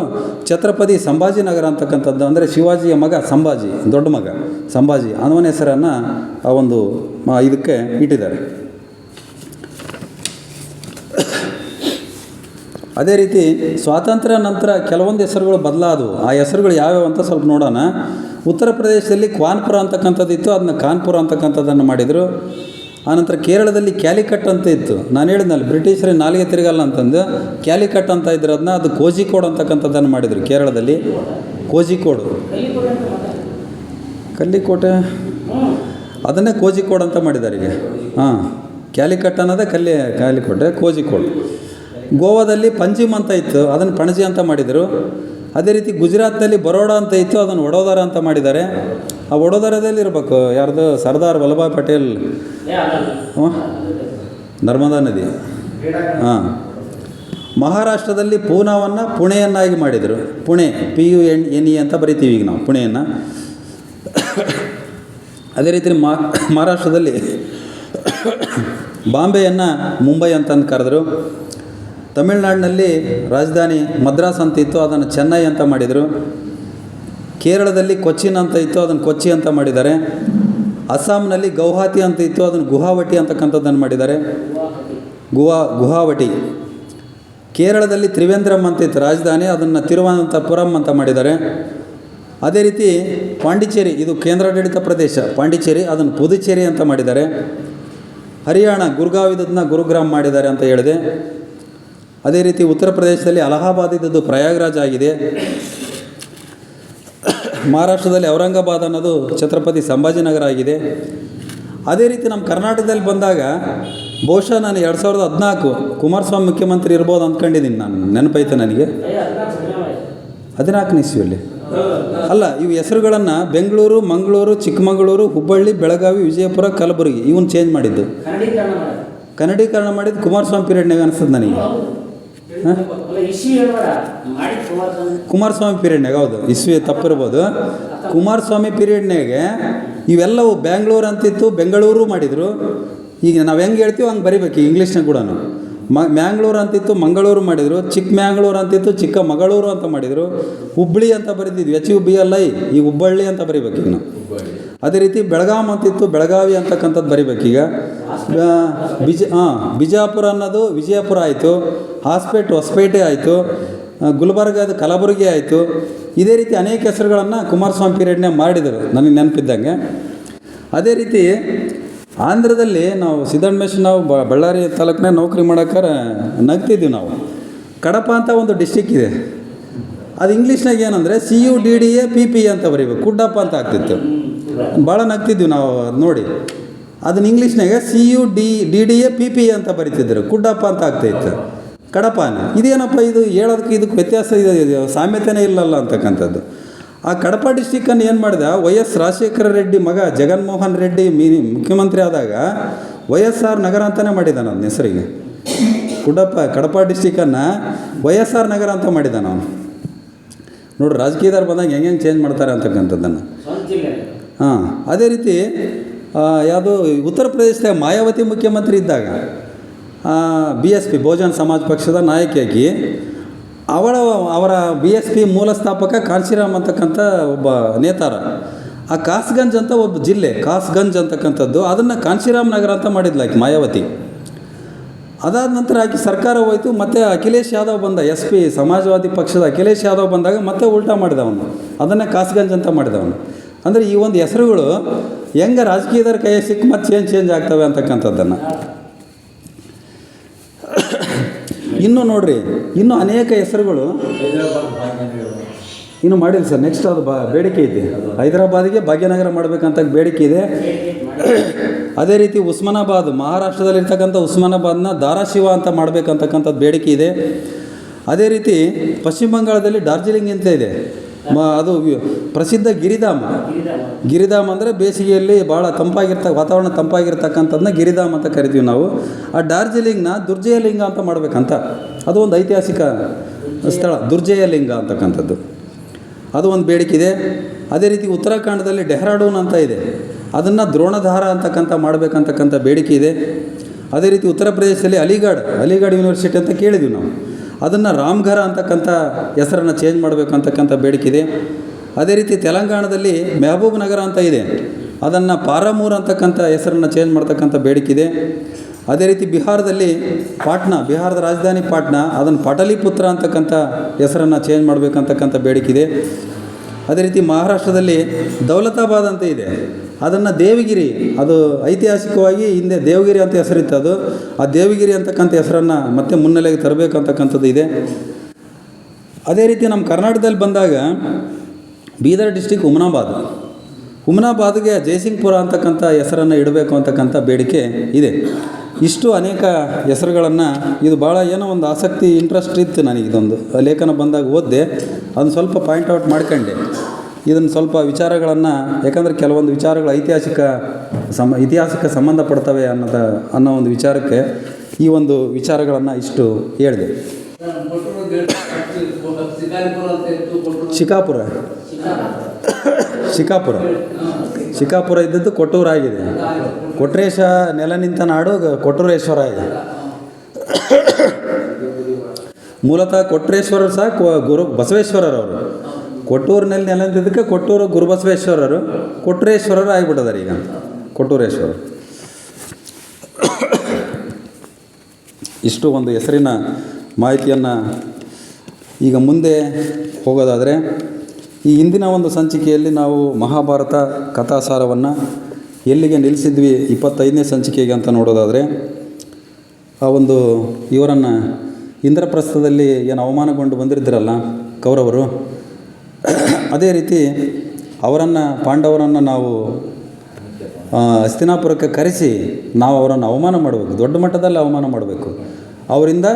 ಛತ್ರಪತಿ ಸಂಭಾಜಿನಗರ ಅಂತಕ್ಕಂಥದ್ದು, ಅಂದರೆ ಶಿವಾಜಿಯ ಮಗ ಸಂಭಾಜಿ, ದೊಡ್ಡ ಮಗ ಸಂಭಾಜಿ, ಅವನ ಹೆಸರನ್ನು ಆ ಒಂದು ಇದಕ್ಕೆ ಇಟ್ಟಿದ್ದಾರೆ. ಅದೇ ರೀತಿ ಸ್ವಾತಂತ್ರ್ಯ ನಂತರ ಕೆಲವೊಂದು ಹೆಸರುಗಳು ಬದಲಾದವು. ಆ ಹೆಸರುಗಳು ಯಾವ್ಯಾವ ಅಂತ ಸ್ವಲ್ಪ ನೋಡೋಣ. ಉತ್ತರ ಪ್ರದೇಶದಲ್ಲಿ ಕ್ವಾನ್ಪುರ ಅಂತಕ್ಕಂಥದ್ದು ಇತ್ತು, ಅದನ್ನ ಕಾನ್ಪುರ ಅಂತಕ್ಕಂಥದ್ದನ್ನು ಮಾಡಿದರು. ಆನಂತರ ಕೇರಳದಲ್ಲಿ ಕ್ಯಾಲಿಕಟ್ ಅಂತ ಇತ್ತು. ನಾನು ಹೇಳಿದ್ನಲ್ಲ ಬ್ರಿಟಿಷರಿಗೆ ನಾಲಿಗೆ ತಿರುಗಲ್ಲ ಅಂತಂದು ಕ್ಯಾಲಿಕಟ್ ಅಂತ ಇದ್ರು, ಅದನ್ನ ಅದು ಕೋಜಿಕೋಡ್ ಅಂತಕ್ಕಂಥದ್ದನ್ನು ಮಾಡಿದರು ಕೇರಳದಲ್ಲಿ. ಕೋಜಿಕೋಡು, ಕಲ್ಲಿಕೋಟೆ, ಅದನ್ನೇ ಕೋಜಿಕೋಡ್ ಅಂತ ಮಾಡಿದ್ದಾರೆ ಈಗ. ಕ್ಯಾಲಿಕಟ್ ಅನ್ನೋದೇ ಕ್ಯಾಲಿಕೋಟೆ, ಕೋಜಿಕೋಡ್. ಗೋವಾದಲ್ಲಿ ಪಂಜಿಮ್ ಅಂತ ಇತ್ತು, ಅದನ್ನು ಪಣಜಿ ಅಂತ ಮಾಡಿದರು. ಅದೇ ರೀತಿ ಗುಜರಾತ್ನಲ್ಲಿ ಬರೋಡಾ ಅಂತ ಇತ್ತು, ಅದನ್ನು ವಡೋದರ ಅಂತ ಮಾಡಿದ್ದಾರೆ. ಆ ವಡೋದರದಲ್ಲಿ ಇರಬೇಕು ಯಾರ್ದು, ಸರ್ದಾರ್ ವಲ್ಲಭಾಯ್ ಪಟೇಲ್, ನರ್ಮದಾ ನದಿ. ಮಹಾರಾಷ್ಟ್ರದಲ್ಲಿ ಪೂನಾವನ್ನು ಪುಣೆಯನ್ನಾಗಿ ಮಾಡಿದರು. ಪುಣೆ PUNE ಅಂತ ಬರಿತೀವಿ ಈಗ ನಾವು ಪುಣೆಯನ್ನು. ಅದೇ ರೀತಿ ಮಹಾರಾಷ್ಟ್ರದಲ್ಲಿ ಬಾಂಬೆಯನ್ನು ಮುಂಬೈ ಅಂತಂದು ಕರೆದರು. ತಮಿಳುನಾಡಿನಲ್ಲಿ ರಾಜಧಾನಿ ಮದ್ರಾಸ್ ಅಂತ ಇತ್ತು, ಅದನ್ನು ಚೆನ್ನೈ ಅಂತ ಮಾಡಿದರು. ಕೇರಳದಲ್ಲಿ ಕೊಚ್ಚಿನ್ ಅಂತ ಇತ್ತು, ಅದನ್ನು ಕೊಚ್ಚಿ ಅಂತ ಮಾಡಿದ್ದಾರೆ. ಅಸ್ಸಾಂನಲ್ಲಿ ಗೌಹಾತಿ ಅಂತ ಇತ್ತು, ಅದನ್ನು ಗುವಾಹಟಿ ಅಂತಕ್ಕಂಥದ್ದನ್ನು ಮಾಡಿದ್ದಾರೆ. ಗುವಾಹಟಿ. ಕೇರಳದಲ್ಲಿ ತ್ರಿವೇಂದ್ರಂ ಅಂತ ಇತ್ತು ರಾಜಧಾನಿ, ಅದನ್ನು ತಿರುವನಂತಪುರಂ ಅಂತ ಮಾಡಿದ್ದಾರೆ. ಅದೇ ರೀತಿ ಪಾಂಡಿಚೇರಿ, ಇದು ಕೇಂದ್ರಾಡಳಿತ ಪ್ರದೇಶ ಪಾಂಡಿಚೇರಿ, ಅದನ್ನು ಪುದುಚೇರಿ ಅಂತ ಮಾಡಿದ್ದಾರೆ. ಹರಿಯಾಣ ಗುರ್ಗಾಂವ್ ಇದನ್ನು ಗುರುಗ್ರಾಮ್ ಮಾಡಿದ್ದಾರೆ ಅಂತ ಹೇಳಿದೆ. ಅದೇ ರೀತಿ ಉತ್ತರ ಪ್ರದೇಶದಲ್ಲಿ ಅಲಹಾಬಾದ್ ಇದ್ದದ್ದು ಪ್ರಯಾಗ್ರಾಜ್ ಆಗಿದೆ. ಮಹಾರಾಷ್ಟ್ರದಲ್ಲಿ ಔರಂಗಾಬಾದ್ ಅನ್ನೋದು ಛತ್ರಪತಿ ಸಂಭಾಜಿನಗರ ಆಗಿದೆ. ಅದೇ ರೀತಿ ನಮ್ಮ ಕರ್ನಾಟಕದಲ್ಲಿ ಬಂದಾಗ ಬಹುಶಃ ನಾನು 2014 ಕುಮಾರಸ್ವಾಮಿ ಮುಖ್ಯಮಂತ್ರಿ ಇರ್ಬೋದು ಅಂದ್ಕೊಂಡಿದ್ದೀನಿ. ನಾನು ನೆನಪೈತೆ ನನಗೆ 14ನೇ ಇಸ್ವಿಯಲ್ಲಿ ಅಲ್ಲ, ಇವು ಹೆಸರುಗಳನ್ನು ಬೆಂಗಳೂರು, ಮಂಗಳೂರು, ಚಿಕ್ಕಮಗಳೂರು, ಹುಬ್ಬಳ್ಳಿ, ಬೆಳಗಾವಿ, ವಿಜಯಪುರ, ಕಲಬುರಗಿ ಇವನ್ನ ಚೇಂಜ್ ಮಾಡಿದ್ದು, ಕನ್ನಡೀಕರಣ ಮಾಡಿದ್ದು ಕುಮಾರಸ್ವಾಮಿ ಪೀರಿಯಡ್ನಾಗ ಅನಿಸ್ತದೆ ನನಗೆ. ಕುಮಾರಸ್ವಾಮಿ ಪೀರಿಯಡ್ನಾಗ, ಹೌದು ಇಸ್ವಿ ತಪ್ಪಿರ್ಬೋದು. ಕುಮಾರಸ್ವಾಮಿ ಪೀರಿಯಡ್ನಾಗೆ ಇವೆಲ್ಲವು ಬ್ಯಾಂಗ್ಳೂರು ಅಂತಿತ್ತು, ಬೆಂಗಳೂರು ಮಾಡಿದರು. ಈಗ ನಾವು ಹೆಂಗೆ ಹೇಳ್ತೀವಿ ಹಂಗೆ ಬರಿಬೇಕು ಇಂಗ್ಲೀಷ್ನಾಗ ಕೂಡ. ಮ್ಯಾಂಗ್ಳೂರು ಅಂತಿತ್ತು, ಮಂಗಳೂರು ಮಾಡಿದರು. ಚಿಕ್ಕ ಮ್ಯಾಂಗ್ಳೂರು ಅಂತಿತ್ತು, ಚಿಕ್ಕ ಮಗಳೂರು ಅಂತ ಮಾಡಿದರು. ಹುಬ್ಬಳ್ಳಿ ಅಂತ ಬರೀತಿದ್ವಿ, HUBLI, ಈಗ ಹುಬ್ಬಳ್ಳಿ ಅಂತ ಬರಿಬೇಕು ಈಗ ನಾವು. ಅದೇ ರೀತಿ ಬೆಳಗಾಂ ಅಂತಿತ್ತು, ಬೆಳಗಾವಿ ಅಂತಕ್ಕಂಥದ್ದು ಬರಿಬೇಕೀಗ. ಬಿಜಾಪುರ ಅನ್ನೋದು ವಿಜಯಪುರ ಆಯಿತು, ಹೊಸಪೇಟೆ ಆಯಿತು, ಗುಲ್ಬರ್ಗದ ಕಲಬುರಗಿ ಆಯಿತು. ಇದೇ ರೀತಿ ಅನೇಕ ಹೆಸರುಗಳನ್ನು ಕುಮಾರಸ್ವಾಮಿ ಪೀರಿಯಡ್ನಾಗ ಮಾಡಿದರು ನನಗೆ ನೆನಪಿದ್ದಂಗೆ. ಅದೇ ರೀತಿ ಆಂಧ್ರದಲ್ಲಿ ನಾವು ಸಿದ್ದಣ್ಮೇಶ್ ನಾವು ಬಳ್ಳಾರಿ ತಾಲೂಕಿನಾಗ ನೌಕರಿ ಮಾಡೋಕ್ಕಾರೆ ನಗ್ತಿದ್ವಿ ನಾವು. ಕಡಪ ಅಂತ ಒಂದು ಡಿಸ್ಟಿಕ್ ಇದೆ, ಅದು ಇಂಗ್ಲೀಷ್ನಾಗ ಏನಂದರೆ CUDDA PP ಅಂತ ಬರೀಬೇಕು, ಕುಡ್ಡಪ್ಪ ಅಂತ ಆಗ್ತಿತ್ತು. ಭಾಳ ನಗ್ತಿದ್ವಿ ನಾವು ಅದು ನೋಡಿ. ಅದನ್ನ ಇಂಗ್ಲೀಷ್ನಾಗ CUDDA PP ಅಂತ ಬರೀತಿದ್ರು, ಕುಡ್ಡಪ್ಪ ಅಂತ ಆಗ್ತಾಯಿತ್ತು. ಕಡಪನ ಇದೇನಪ್ಪ ಇದು ಹೇಳೋದಕ್ಕೆ ಇದಕ್ಕೆ ವ್ಯತ್ಯಾಸ ಇದೆ, ಸಾಮ್ಯತೆಯೇ ಇಲ್ಲಲ್ಲ ಅಂತಕ್ಕಂಥದ್ದು. ಆ ಕಡಪ ಡಿಸ್ಟಿಕ್ಕನ್ನು ಏನು ಮಾಡಿದ, YS ರಾಜಶೇಖರ ರೆಡ್ಡಿ ಮಗ ಜಗನ್ಮೋಹನ್ ರೆಡ್ಡಿ ಮುಖ್ಯಮಂತ್ರಿ ಆದಾಗ YSR ನಗರ ಅಂತಲೇ ಮಾಡಿದ ನನ್ನ ಹೆಸರಿಗೆ. ಕಡಪ ಡಿಸ್ಟಿಕ್ಕನ್ನು YSR ನಗರ ಅಂತ ಮಾಡಿದ ನಾವು. ನೋಡ್ರಿ ರಾಜಕೀಯದವ್ರು ಬಂದಾಗ ಹೆಂಗೆ ಚೇಂಜ್ ಮಾಡ್ತಾರೆ ಅಂತಕ್ಕಂಥದ್ದನ್ನು. ಅದೇ ರೀತಿ ಯಾವುದು ಉತ್ತರ ಪ್ರದೇಶದಾಗ ಮಾಯಾವತಿ ಮುಖ್ಯಮಂತ್ರಿ ಇದ್ದಾಗ BSP ಬಹುಜನ ಸಮಾಜ ಪಕ್ಷದ ನಾಯಕಿಯಾಗಿ ಅವರ BSP ಮೂಲ ಸ್ಥಾಪಕ ಕಾಂಶಿರಾಮ್ ಅಂತಕ್ಕಂಥ ಒಬ್ಬ ನೇತಾರ. ಆ ಕಾಸ್ಗಂಜ್ ಅಂತ ಒಬ್ಬ ಜಿಲ್ಲೆ, ಕಾಸ್ಗಂಜ್ ಅಂತಕ್ಕಂಥದ್ದು, ಅದನ್ನು ಕಾಂಶಿರಾಮ್ ನಗರ ಅಂತ ಮಾಡಿದ್ಲು ಆಕೆ ಮಾಯಾವತಿ. ಅದಾದ ನಂತರ ಆಕೆ ಸರ್ಕಾರ ಹೋಯಿತು. ಮತ್ತು ಅಖಿಲೇಶ್ ಯಾದವ್ ಬಂದ, SP ಸಮಾಜವಾದಿ ಪಕ್ಷದ ಅಖಿಲೇಶ್ ಯಾದವ್ ಬಂದಾಗ ಮತ್ತೆ ಉಲ್ಟಾ ಮಾಡಿದವನು, ಅದನ್ನೇ ಕಾಸ್ಗಂಜ್ ಅಂತ ಮಾಡಿದವನು. ಅಂದರೆ ಈ ಒಂದು ಹೆಸರುಗಳು ಹೆಂಗೆ ರಾಜಕೀಯದವ್ರ ಕೈಯ ಸಿಕ್ಕ ಮತ್ತೆ ಚೇಂಜ್ ಆಗ್ತವೆ ಅಂತಕ್ಕಂಥದ್ದನ್ನು. ಇನ್ನೂ ನೋಡ್ರಿ, ಇನ್ನೂ ಅನೇಕ ಹೆಸರುಗಳು ಇನ್ನೂ ಮಾಡಿಲ್ಲ ಸರ್. ನೆಕ್ಸ್ಟ್ ಅದು ಬೇಡಿಕೆ ಇದೆ, ಹೈದರಾಬಾದಿಗೆ ಭಾಗ್ಯನಗರ ಮಾಡಬೇಕಂತ ಬೇಡಿಕೆ ಇದೆ. ಅದೇ ರೀತಿ ಉಸ್ಮಾನಾಬಾದ್, ಮಹಾರಾಷ್ಟ್ರದಲ್ಲಿರ್ತಕ್ಕಂಥ ಉಸ್ಮಾನಾಬಾದ್ನ ಧಾರಾಶಿವ ಅಂತ ಮಾಡಬೇಕಂತಕ್ಕಂಥದ್ದು ಬೇಡಿಕೆ ಇದೆ. ಅದೇ ರೀತಿ ಪಶ್ಚಿಮ ಬಂಗಾಳದಲ್ಲಿ ಡಾರ್ಜಿಲಿಂಗ್ ಅಂತ ಇದೆ, ಅದು ಪ್ರಸಿದ್ಧ ಗಿರಿಧಾಮ ಅಂದರೆ ಬೇಸಿಗೆಯಲ್ಲಿ ಭಾಳ ವಾತಾವರಣ ತಂಪಾಗಿರ್ತಕ್ಕಂಥದ್ದನ್ನ ಗಿರಿಧಾಮ ಅಂತ ಕರಿತೀವಿ ನಾವು. ಆ ಡಾರ್ಜಿಲಿಂಗ್ನ ದುರ್ಜಯಲಿಂಗ ಅಂತ ಮಾಡಬೇಕಂತ, ಅದು ಒಂದು ಐತಿಹಾಸಿಕ ಸ್ಥಳ, ದುರ್ಜಯಲಿಂಗ ಅಂತಕ್ಕಂಥದ್ದು, ಅದು ಒಂದು ಬೇಡಿಕೆ. ಅದೇ ರೀತಿ ಉತ್ತರಾಖಂಡದಲ್ಲಿ ಡೆಹ್ರಾಡೂನ್ ಅಂತ ಇದೆ, ಅದನ್ನು ದ್ರೋಣಧಾರ ಅಂತಕ್ಕಂಥ ಮಾಡಬೇಕಂತಕ್ಕಂಥ ಬೇಡಿಕೆ ಇದೆ. ಅದೇ ರೀತಿ ಉತ್ತರ ಪ್ರದೇಶದಲ್ಲಿ ಅಲಿಗಢ ಯೂನಿವರ್ಸಿಟಿ ಅಂತ ಕೇಳಿದ್ವಿ ನಾವು, ಅದನ್ನು ರಾಮ್ಘರ ಅಂತಕ್ಕಂಥ ಹೆಸರನ್ನು ಚೇಂಜ್ ಮಾಡಬೇಕಂತಕ್ಕಂಥ ಬೇಡಿಕೆ ಇದೆ. ಅದೇ ರೀತಿ ತೆಲಂಗಾಣದಲ್ಲಿ ಮೆಹಬೂಬ್ ನಗರ ಅಂತ ಇದೆ, ಅದನ್ನು ಪಾರಾಮೂರ್ ಅಂತಕ್ಕಂಥ ಹೆಸರನ್ನು ಚೇಂಜ್ ಮಾಡ್ತಕ್ಕಂಥ ಬೇಡಿಕೆ ಇದೆ. ಅದೇ ರೀತಿ ಬಿಹಾರದಲ್ಲಿ ಬಿಹಾರದ ರಾಜಧಾನಿ ಪಾಟ್ನಾ, ಅದನ್ನು ಪಟಲಿಪುತ್ರ ಅಂತಕ್ಕಂಥ ಹೆಸರನ್ನು ಚೇಂಜ್ ಮಾಡಬೇಕಂತಕ್ಕಂಥ ಬೇಡಿಕೆ ಇದೆ. ಅದೇ ರೀತಿ ಮಹಾರಾಷ್ಟ್ರದಲ್ಲಿ ದೌಲತಾಬಾದ್ ಅಂತ ಇದೆ, ಅದನ್ನು ದೇವಗಿರಿ, ಅದು ಐತಿಹಾಸಿಕವಾಗಿ ಹಿಂದೆ ದೇವಗಿರಿ ಅಂತ ಹೆಸರಿತ್ತು, ಅದು ಆ ದೇವಗಿರಿ ಅಂತಕ್ಕಂಥ ಹೆಸರನ್ನು ಮತ್ತೆ ಮುನ್ನೆಲೆಗೆ ತರಬೇಕಂತಕ್ಕಂಥದ್ದು ಇದೆ. ಅದೇ ರೀತಿ ನಮ್ಮ ಕರ್ನಾಟಕದಲ್ಲಿ ಬಂದಾಗ ಬೀದರ್ ಡಿಸ್ಟಿಕ್ ಹುಮನಾಬಾದ್ಗೆ ಜಯಸಿಂಗ್ಪುರ ಅಂತಕ್ಕಂಥ ಹೆಸರನ್ನು ಇಡಬೇಕು ಅಂತಕ್ಕಂಥ ಬೇಡಿಕೆ ಇದೆ. ಇಷ್ಟು ಅನೇಕ ಹೆಸರುಗಳನ್ನು, ಇದು ಭಾಳ ಏನೋ ಒಂದು ಆಸಕ್ತಿ ಇಂಟ್ರೆಸ್ಟ್ ಇತ್ತು ನನಗೆ. ಇದೊಂದು ಲೇಖನ ಬಂದಾಗ ಓದಿದೆ, ಅದನ್ನು ಸ್ವಲ್ಪ ಪಾಯಿಂಟ್ ಔಟ್ ಮಾಡ್ಕೊಂಡೆ. ಇದನ್ನು ಸ್ವಲ್ಪ ವಿಚಾರಗಳನ್ನು, ಯಾಕಂದರೆ ಕೆಲವೊಂದು ವಿಚಾರಗಳು ಇತಿಹಾಸಕ್ಕೆ ಸಂಬಂಧಪಡ್ತವೆ ಅನ್ನೋ ಒಂದು ವಿಚಾರಕ್ಕೆ ಈ ಒಂದು ವಿಚಾರಗಳನ್ನು ಇಷ್ಟು ಹೇಳಿದೆ. ಶಿಕಾಪುರ ಇದ್ದದ್ದು ಕೊಟ್ಟೂರಾಗಿದೆ. ಕೊಟ್ರೇಶ ನೆಲ ನಿಂತ ನಾಡು ಕೊಟ್ಟೂರೇಶ್ವರ ಇದೆ. ಮೂಲತಃ ಕೊಟ್ರೇಶ್ವರರು ಸಹ ಗುರು ಬಸವೇಶ್ವರರವರು. ಕೊಟ್ಟೂರಿನಲ್ಲಿ ನೆಲ ನಿಂತಿದ್ದಕ್ಕೆ ಕೊಟ್ಟೂರು ಗುರುಬಸವೇಶ್ವರರು ಕೊಟ್ರೇಶ್ವರರು ಆಗಿಬಿಟ್ಟಿದ್ದಾರೆ ಈಗ, ಕೊಟ್ಟೂರೇಶ್ವರರು. ಇಷ್ಟು ಒಂದು ಹೆಸರಿನ ಮಾಹಿತಿಯನ್ನು. ಈಗ ಮುಂದೆ ಹೋಗೋದಾದರೆ, ಈ ಹಿಂದಿನ ಒಂದು ಸಂಚಿಕೆಯಲ್ಲಿ ನಾವು ಮಹಾಭಾರತ ಕಥಾಸಾರವನ್ನು ಎಲ್ಲಿಗೆ ನಿಲ್ಲಿಸಿದ್ವಿ 25ನೇ ಸಂಚಿಕೆಗೆ ಅಂತ ನೋಡೋದಾದರೆ, ಆ ಒಂದು ಇವರನ್ನು ಇಂದ್ರಪ್ರಸ್ಥದಲ್ಲಿ ಏನು ಅವಮಾನಗೊಂಡು ಬಂದಿರ್ತಿರಲ್ಲ ಕೌರವರು, ಅದೇ ರೀತಿ ಪಾಂಡವರನ್ನು ನಾವು ಹಸ್ತಿನಾಪುರಕ್ಕೆ ಕರೆಸಿ ನಾವು ಅವರನ್ನು ಅವಮಾನ ಮಾಡಬೇಕು, ದೊಡ್ಡ ಮಟ್ಟದಲ್ಲಿ ಅವಮಾನ ಮಾಡಬೇಕು, ಅವರಿಂದ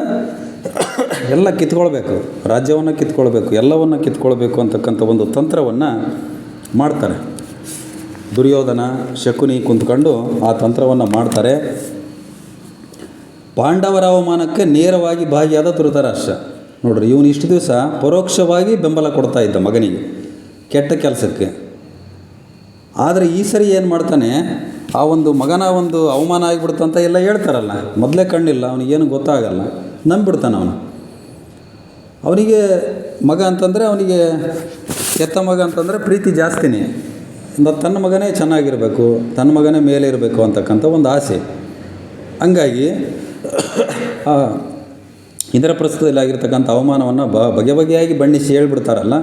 ಎಲ್ಲ ಕಿತ್ಕೊಳ್ಬೇಕು, ರಾಜ್ಯವನ್ನು ಕಿತ್ಕೊಳ್ಬೇಕು, ಎಲ್ಲವನ್ನು ಕಿತ್ಕೊಳ್ಬೇಕು ಅಂತಕ್ಕಂಥ ಒಂದು ತಂತ್ರವನ್ನು ಮಾಡ್ತಾರೆ. ದುರ್ಯೋಧನ ಶಕುನಿ ಕುಂತ್ಕೊಂಡು ಆ ತಂತ್ರವನ್ನು ಮಾಡ್ತಾರೆ. ಪಾಂಡವರ ಅವಮಾನಕ್ಕೆ ನೇರವಾಗಿ ಭಾಗಿಯಾದ ಧೃತರಾಷ್ಟ್ರ. ನೋಡ್ರಿ, ಇವನು ಇಷ್ಟು ದಿವಸ ಪರೋಕ್ಷವಾಗಿ ಬೆಂಬಲ ಕೊಡ್ತಾ ಇದ್ದ ಮಗನಿಗೆ ಕೆಟ್ಟ ಕೆಲಸಕ್ಕೆ. ಆದರೆ ಈ ಸರಿ ಏನು ಮಾಡ್ತಾನೆ, ಆ ಒಂದು ಮಗನ ಒಂದು ಅವಮಾನ ಆಗಿಬಿಡ್ತಂತ ಎಲ್ಲ ಹೇಳ್ತಾರಲ್ಲ, ಮೊದಲೇ ಕಣ್ಣಿಲ್ಲ ಅವನಿಗೇನು ಗೊತ್ತಾಗಲ್ಲ, ನಂಬಿಬಿಡ್ತಾನೆ ಅವನು. ಅವನಿಗೆ ಮಗ ಅಂತಂದರೆ ಅವನಿಗೆ ಕೆತ್ತ ಮಗ ಅಂತಂದರೆ ಪ್ರೀತಿ ಜಾಸ್ತಿನೇ. ತನ್ನ ಮಗನೇ ಚೆನ್ನಾಗಿರಬೇಕು, ತನ್ನ ಮಗನೇ ಮೇಲೆ ಇರಬೇಕು ಅಂತಕ್ಕಂಥ ಒಂದು ಆಸೆ. ಹಂಗಾಗಿ ಇಂದ್ರಪ್ರಸ್ಥದಲ್ಲಿ ಆಗಿರ್ತಕ್ಕಂಥ ಅವಮಾನವನ್ನು ಬಗೆ ಬಗೆಯಾಗಿ ಬಣ್ಣಿಸಿ ಹೇಳ್ಬಿಡ್ತಾರಲ್ಲ,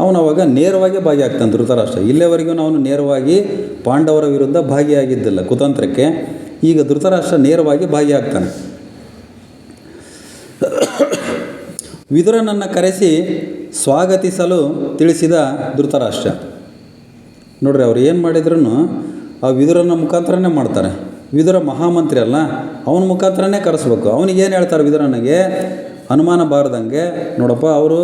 ಅವನು ಅವಾಗ ನೇರವಾಗಿ ಭಾಗಿಯಾಗ್ತಾನೆ ಧೃತರಾಷ್ಟ್ರ. ಇಲ್ಲಿವರೆಗೂ ಅವನು ನೇರವಾಗಿ ಪಾಂಡವರ ವಿರುದ್ಧ ಭಾಗಿಯಾಗಿದ್ದಿಲ್ಲ ಕುತಂತ್ರಕ್ಕೆ. ಈಗ ಧೃತರಾಷ್ಟ್ರ ನೇರವಾಗಿ ಭಾಗಿಯಾಗ್ತಾನೆ. ವಿದುರನನ್ನು ಕರೆಸಿ ಸ್ವಾಗತಿಸಲು ತಿಳಿಸಿದ ಧೃತರಾಷ್ಟ್ರ. ನೋಡ್ರಿ, ಅವ್ರು ಏನು ಮಾಡಿದ್ರು ಆ ವಿದುರನ ಮುಖಾಂತರನೇ ಮಾಡ್ತಾರೆ. ವಿದುರ ಮಹಾಮಂತ್ರಿ ಅಲ್ಲ, ಅವನ ಮುಖಾಂತರನೇ ಕರೆಸ್ಬೇಕು. ಅವನಿಗೇನು ಹೇಳ್ತಾರೆ ವಿದುರನಿಗೆ ಅನುಮಾನ ಬಾರ್ದಂಗೆ, ನೋಡಪ್ಪ ಅವರು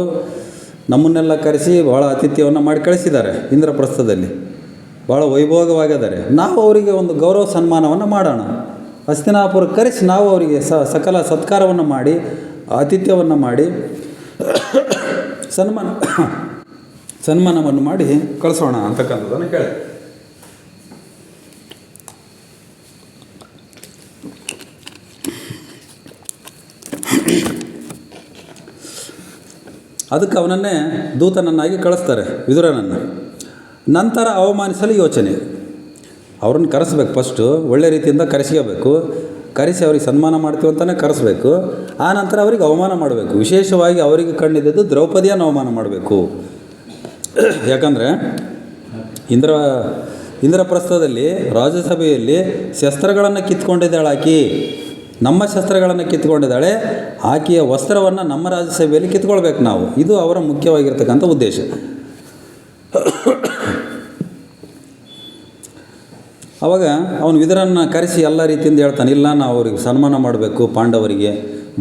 ನಮ್ಮನ್ನೆಲ್ಲ ಕರೆಸಿ ಭಾಳ ಆತಿಥ್ಯವನ್ನು ಮಾಡಿ ಕಳಿಸಿದ್ದಾರೆ, ಇಂದ್ರಪ್ರಸ್ಥದಲ್ಲಿ ಭಾಳ ವೈಭೋಗವಾಗಿದ್ದಾರೆ. ನಾವು ಅವರಿಗೆ ಒಂದು ಗೌರವ ಸನ್ಮಾನವನ್ನು ಮಾಡೋಣ, ಹಸ್ತಿನಾಪುರಕ್ಕೆ ಕರೆಸಿ ನಾವು ಅವರಿಗೆ ಸಕಲ ಸತ್ಕಾರವನ್ನು ಮಾಡಿ ಆತಿಥ್ಯವನ್ನು ಮಾಡಿ ಸನ್ಮಾನವನ್ನು ಮಾಡಿ ಕಳಿಸೋಣ ಅಂತಕ್ಕಂಥದ್ದನ್ನು ಕೇಳಿ. ಅದಕ್ಕೆ ಅವನನ್ನೇ ದೂತನನ್ನಾಗಿ ಕಳಿಸ್ತಾರೆ ವಿದುರನನ್ನು. ನಂತರ ಅವಮಾನಿಸಲು ಯೋಚನೆ. ಅವ್ರನ್ನ ಕರೆಸ್ಬೇಕು, ಫಸ್ಟು ಒಳ್ಳೆ ರೀತಿಯಿಂದ ಕರೆಸ್ಕೋಬೇಕು. ಕರೆಸಿ ಅವ್ರಿಗೆ ಸನ್ಮಾನ ಮಾಡ್ತೀವಿ ಅಂತಲೇ ಕರೆಸ್ಬೇಕು. ಆ ನಂತರ ಅವ್ರಿಗೆ ಅವಮಾನ ಮಾಡಬೇಕು. ವಿಶೇಷವಾಗಿ ಅವರಿಗೆ ಕಂಡಿದ್ದು ದ್ರೌಪದಿಯನ್ನು ಅವಮಾನ ಮಾಡಬೇಕು. ಯಾಕಂದರೆ ಇಂದ್ರಪ್ರಸ್ಥದಲ್ಲಿ ರಾಜ್ಯಸಭೆಯಲ್ಲಿ ಶಸ್ತ್ರಗಳನ್ನು ಕಿತ್ಕೊಂಡಿದ್ದಾಳೆ ಆಕೆ. ನಮ್ಮ ಶಸ್ತ್ರಗಳನ್ನು ಕಿತ್ಕೊಂಡಿದ್ದಾಳೆ. ಆಕೆಯ ವಸ್ತ್ರವನ್ನು ನಮ್ಮ ರಾಜ್ಯಸಭೆಯಲ್ಲಿ ಕಿತ್ಕೊಳ್ಬೇಕು ನಾವು. ಇದು ಅವರ ಮುಖ್ಯವಾಗಿರ್ತಕ್ಕಂಥ ಉದ್ದೇಶ. ಆವಾಗ ಅವನು ವಿದುರನ್ನ ಕರೆಸಿ ಎಲ್ಲ ರೀತಿಯಿಂದ ಹೇಳ್ತಾನೆ, ಇಲ್ಲ ನಾವು ಅವ್ರಿಗೆ ಸನ್ಮಾನ ಮಾಡಬೇಕು, ಪಾಂಡವರಿಗೆ